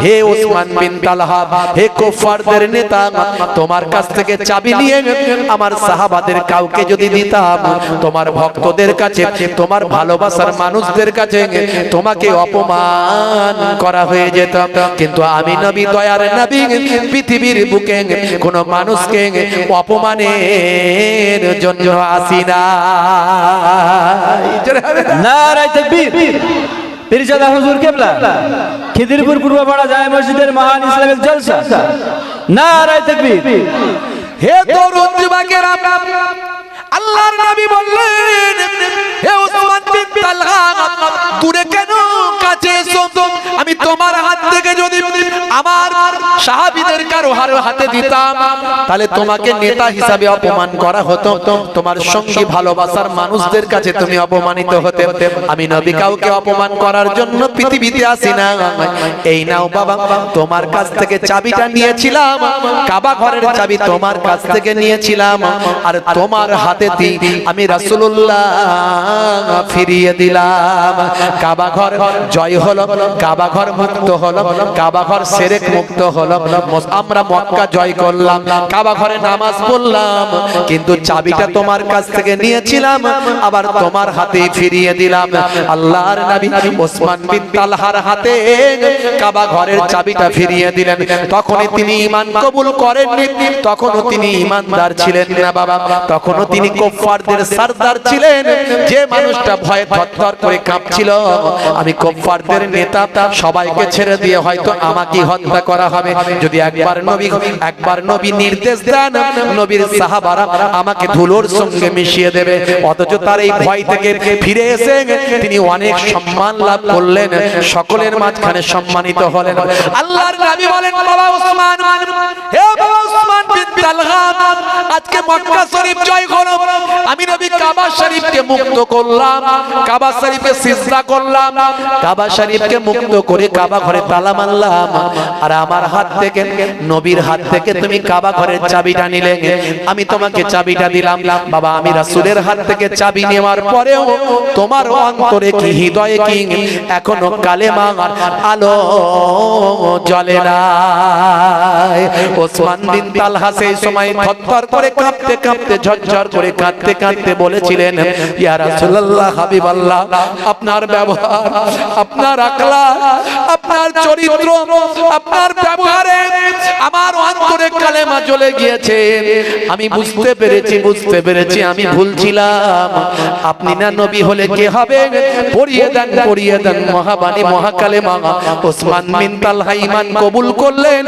S1: হে ওসমান বিন তালহা, হে কুফফারদের নেতা, তোমার কাছ থেকে চাবি নিয়ে আমার সাহাবাদের কাউকে যদি দিতাম, তোমার ভক্তদের কাছে, তোমার ভালোবাসার মানুষদের কাছে তোমাকে অপমান করা হয়ে যেত। কিন্তু আমি নবী, দয়ার নবী, পৃথিবীর বুকে কোন মানুষকে অপমানের জন্য আসি না।
S3: নারায়ে তাকবীর। পীরজাদা হুজুর কেবলা, খিদিরপুর পূর্বপাড়া জামে মসজিদের মহান ইসলামিক জলসা। নারায়ে তাকবীর।
S1: হে তরুণ যুবকেরা, আল্লাহর নবী বললেন, হে ওসমান বিন তালহা দূরে কেন, কাছে এসো। আমি তোমার হাত থেকে যদি আমার সাহাবীদের কারো হাতে দিতাম, তাহলে তোমাকে নেতা হিসাবে অপমান করা হতো, তোমার সঙ্গী ভালোবাসার মানুষদের কাছে তুমি অপমানিত হতে। আমি নবী কাউকে অপমান করার জন্য পৃথিবীতে আসি না। এই নাও বাবা, তোমার কাছ থেকে চাবিটা নিয়েছিলাম, কাবা ঘরের চাবি তোমার কাছ থেকে নিয়েছিলাম, আর তোমার হাতে আমি রাসূলুল্লাহ ফিরিয়ে দিলাম। কাবা ঘর জয় হলো, কাবা ঘর মুক্ত হলো, কাবা ঘর শিরক মুক্ত হলো, আমরা মক্কা জয় করলাম, কাবা ঘরে নামাজ পড়লাম, কিন্তু চাবিটা তোমার কাছ থেকে নিয়েছিলাম, আবার তোমার হাতে ফিরিয়ে দিলাম। আল্লাহর নবী ওসমান বিন তালহার হাতে কাবা ঘরের চাবিটা ফিরিয়ে দিলেন। তখনই তিনি ঈমান কবুল করেননি, তখনও তিনি ঈমানদার ছিলেন না বাবা, তখনও তিনি কুফফারদের সরদার ছিলেন। যে মানুষটা ভয়ে থরথর করে কাঁপছিল, আমি কুফফারদের নেতা, সবাইকে ছেড়ে দিয়ে হয়তো আমাকে হত্যা করা হবে, যদি একবার নবী নির্দেশ দেন, নবীর সাহাবারা আমাকে ধুলোর সঙ্গে মিশিয়ে দেবে। অথচ তার এই ভয় থেকে ফিরে এসে তিনি অনেক সম্মান লাভ করলেন, সকলের মাঝখানে সম্মানিত হলেন। আল্লাহর নবী বলেন, বাবা ওসমান, হে বাবা ওসমান বিন তালহা, আজকে মক্কা শরীফ জয় করো। আমি নবী কাবা শরীফকে মুক্ত করলাম, কাবা শরীফে সিজদা করলাম, কাবা শরীফকে মুক্ত করে কাবা ঘরে তালা মারলাম, আর আমার হাত থেকে, নবীর হাত থেকে তুমি কাবা ঘরের চাবিটা নিলে, আমি তোমাকে চাবিটা দিলাম। বাবা, আমি রাসূলের হাত থেকে চাবি নেওয়ার পরেও তোমার অন্তরে কি, হৃদয়ে কি এখনো কালেমার আলো জ্বলে না? ওসমান বিন তালহা সেই সময় থরথর করে কাঁপতে কাঁপতে, ঝরঝর করে কাঁদতে কাঁদতে বলেছিলেন, ইয়া রাসূলুল্লাহ, হাবিবাল্লাহ, আপনার ব্যবহার, আপনার আখলাক, আপনার চরিত্র, আপনার ব্যবহারে আমার অন্তরে কালেমা জ্বলে গিয়েছে। আমি বুঝতে পেরেছি আমি ভুল ছিলাম। আপনি না নবী হলে কে হবে? পড়িয়ে দেন মহাবাণী, মহাকালেমা। ওসমান বিন তালহা ঈমান কবুল করলেন,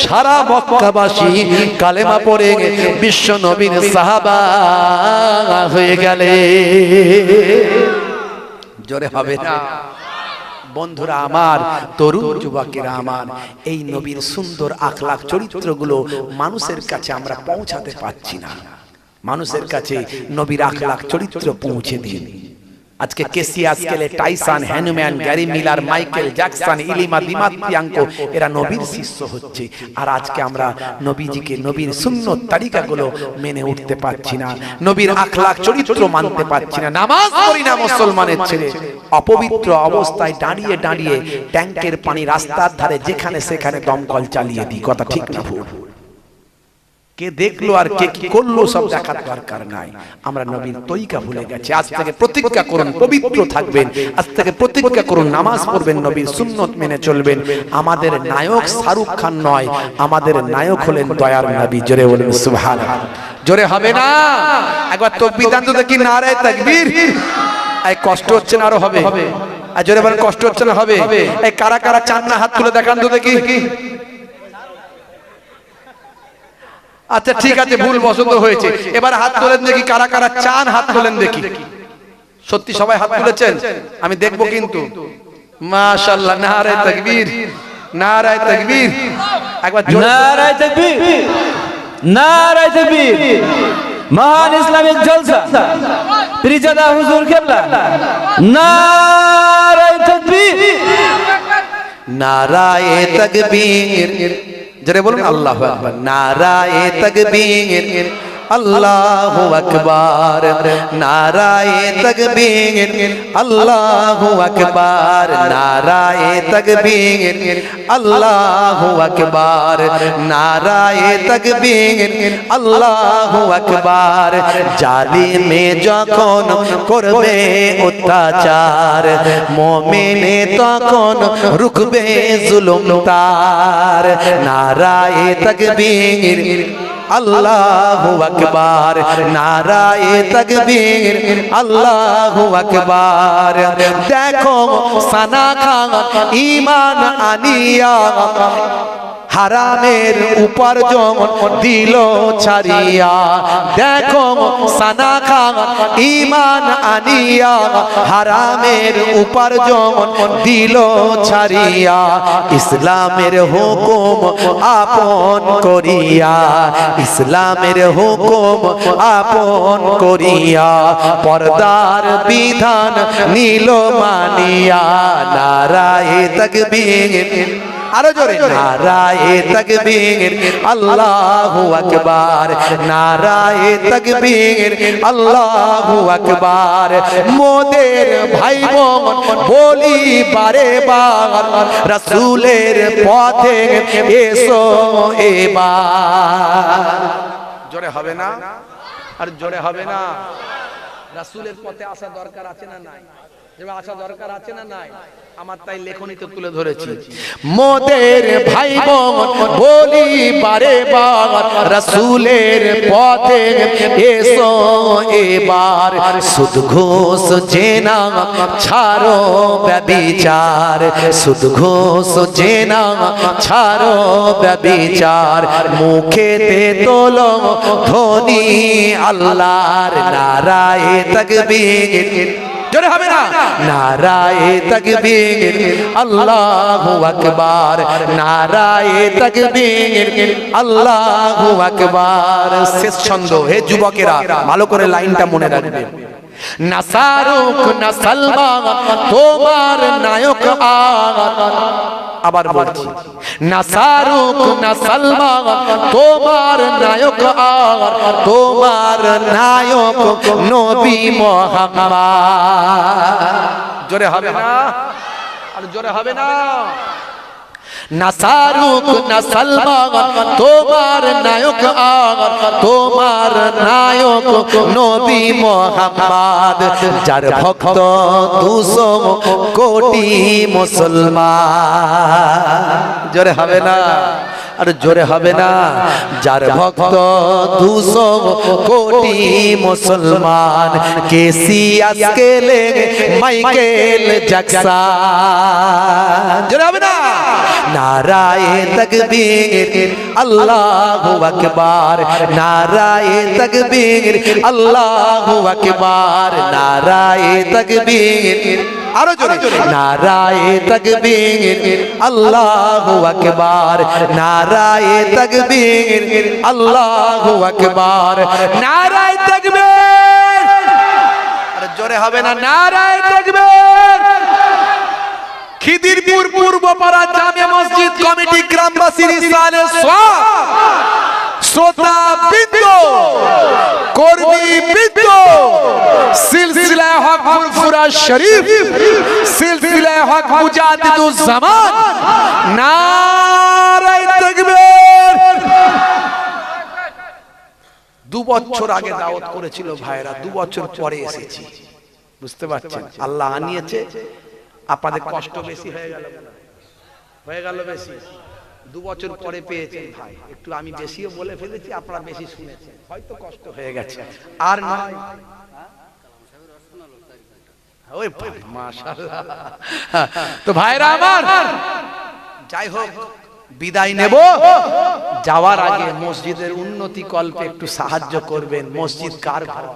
S1: সারা মক্কাবাসী কালেমা পড়ে বিশ্ব নবীর সাহাবা হয়ে গেলে। জোরে হবে না? বন্ধুরা আমার, তরুণ যুবকেরা আমার, এই নবীর সুন্দর আখলাক চরিত্রগুলো মানুষের কাছে আমরা পৌঁছাতে পারছি না। মানুষের কাছে নবীর আখলাক চরিত্র পৌঁছে দিন। আজকে Cassius Clay, Tyson, Hanuman, Gary Miller, Michael Jackson, ইলিমা দিমাত্রিয়াঙ্কো, এরা নবীর শিষ্য হচ্ছে, আর আজকে আমরা নবীজিকে, নবীর সুন্নত তরিকাগুলো মেনে উঠতে পারছি না, নবীর আখলাক চরিত্র মানতে পারছি না। নামাজ পড়ি না মুসলমানের ছেলে, অপবিত্র অবস্থায় দাঁড়িয়ে দাঁড়িয়ে ট্যাঙ্কের পানি রাস্তার ধারে যেখানে সেখানে দমকল চালিয়ে দিই। কথা ঠিক না ভুল? কে দেখলো আর কে কি করলো সব দেখার দরকার নাই। আমরা নবীর তরিকা ভুলে গেছি। আজ থেকে প্রতিজ্ঞা করুন পবিত্র থাকবেন, আজ থেকে প্রতিজ্ঞা করুন নামাজ পড়বেন, নবীর সুন্নত মেনে চলবেন। আমাদের নায়ক শাহরুখ খান নয়, আমাদের নায়ক হলেন দয়ার নবী। জোরে বলুন সুবহানাল্লাহ। জোরে হবে না? একবার তাকবীর দান তো দেখি, নারায়ে তাকবীর। এই কষ্ট হচ্ছে না? আরো হবে। আর জোরে বলেন, কষ্ট হচ্ছে না? হবে। এই কারা কারা চান না হাত তুলে দেখান তো দেখি। আচ্ছা ঠিক আছে, ভুল বশত হয়েছে। এবার হাত তোলেন দেখি, কারা কারা চান হাত তোলেন দেখি। সত্যি সবাই হাত তুলেছেন? আমি দেখবো কিন্তু। মাশাআল্লাহ, নারায়ে তাকবীর, নারায়ে তাকবীর। একবার
S3: নারায়ে তাকবীর, নারায়ে তাকবীর। মহান ইসলামিক জলসা, পীরজাদা হুজুর কিবলা, নারায়ে তাকবীর,
S1: নারায়ে তাকবীর। জোরে বলুন আল্লাহু আকবার। নারায়ে তাকবীর, আল্লাহু আকবার, নারায়ে তাকবীর, আল্লাহু আকবার, নারায়ে তাকবীর, আল্লাহু আকবার, নারায়ে তাকবীর, আল্লাহু আকবার। জালিমে যখন করবে অত্যাচার, মুমিনে তখন রুখবে জুলুম তার। নারায়ে তাকবীর, আল্লাহু আকবার, নারায়ে তাকবীর, আল্লাহু আকবার। দেখো সানা খান ঈমান আনিয়া হারামের উপার্জন দিল ছাড়িয়া, দেখো সানা খান ঈমান আনিয়া হারামের উপার্জন দিল ছাড়িয়া, ইসলামের হুকুম আপন করিয়া, ইসলামের হুকুম আপন করিয়া, পর্দার বিধান নীল মানিয়া, নারায়ে তাকবীর, আরো জোরে নারায়ে তাকবীর, আল্লাহু আকবার, নারায়ে তাকবীর, আল্লাহু আকবার। মোদের ভাই বোন বলি বারে বার, রাসূলের পথে এসো এবার। জোরে হবে না? আর জোরে হবে না? রাসূলের পথে আসা দরকার আছে না নাই? যেমন আসা দরকার আছে না নাই? আমার তাই লেখনীতে তুলে ধরেছি। মোদের ভাই বোন বলি বারে বার, রাসূলের পথে এসো এবার। সুদ ঘুষ জেনা ছাড়ো ব্যভিচার, সুদ ঘুষ জেনা ছাড়ো ব্যভিচার, মুখেতে তোলো ধ্বনি আল্লাহর, নারায়ে তাকবীর, জোরে হবে না? নারায়ে তাকবীর, আল্লাহু আকবার, নারায়ে তাকবীর, আল্লাহু আকবার। শেষ ছন্দ, হে যুবকেরা ভালো করে লাইনটা মনে রাখবে। না শাহরুখ না সালমান তোমার নায়ক আবার বলছি, না শাহরুখ না সালমান তোমার নায়ক তোমার নায়ক নবী মুহাম্মদ। জোরে হবে না? আর জোরে হবে না? না শাহরুখ না সালমান তোমার নায়ক তোমার নায়ক নবী মুহাম্মদ, যার ভক্ত 200 কোটি মুসলমান। জোরে হবে না? আর জোরে হবে না? যার ভক্ত 200 কোটি মুসলমান, কেসি আজকেলে মাইকেল জ্যাকসন। জোরে হবে না? নারায়ে তাকবীর, আল্লাহু আকবার, নারায়ে তাকবীর, আল্লাহু আকবার, নারায়ে তাকবীর, আরো জোরে নারায়ে তাকবীর, আল্লাহু আকবার, নারায়ে তাকবীর, আল্লাহু আকবার, নারায়ে তাকবীর। আরে জোরে হবে না? নারায়ে তাকবীর। খিদিরপুর পূর্বপাড়া জামে মসজিদ কমিটি গ্রামবাসীর ইসালে সওয়াব, শ্রোতা বৃন্দ, কর্মী বৃন্দ, সিলসিলা হক ফুরফুরা শরীফ, সিলসিলা হক মুজাদ্দিদুজ জামান, নারায়ে তাকবীর। 2 বছর আগে দাওয়াত করেছিল ভাইরা, 2 বছর পরে এসেছি। বুঝতে পারছেন? আল্লাহ আনিয়েছে, আপনাদের কষ্ট বেশি হয়ে গেল বেশি। 2 বছর পরে পেয়েছেন ভাই, একটু আমি বেশিও বলে ফেলেছি, আপনারা বেশি শুনেছেন, হয়তো কষ্ট হয়ে গেছে। আর নয়, ওই মাশাআল্লাহ। তো ভাইরা আমার, যাই হোক বিদায় নেব। যাওয়ার আগে মসজিদের উন্নতি কল্পে একটু সাহায্য করবেন। মসজিদ কার ঘর?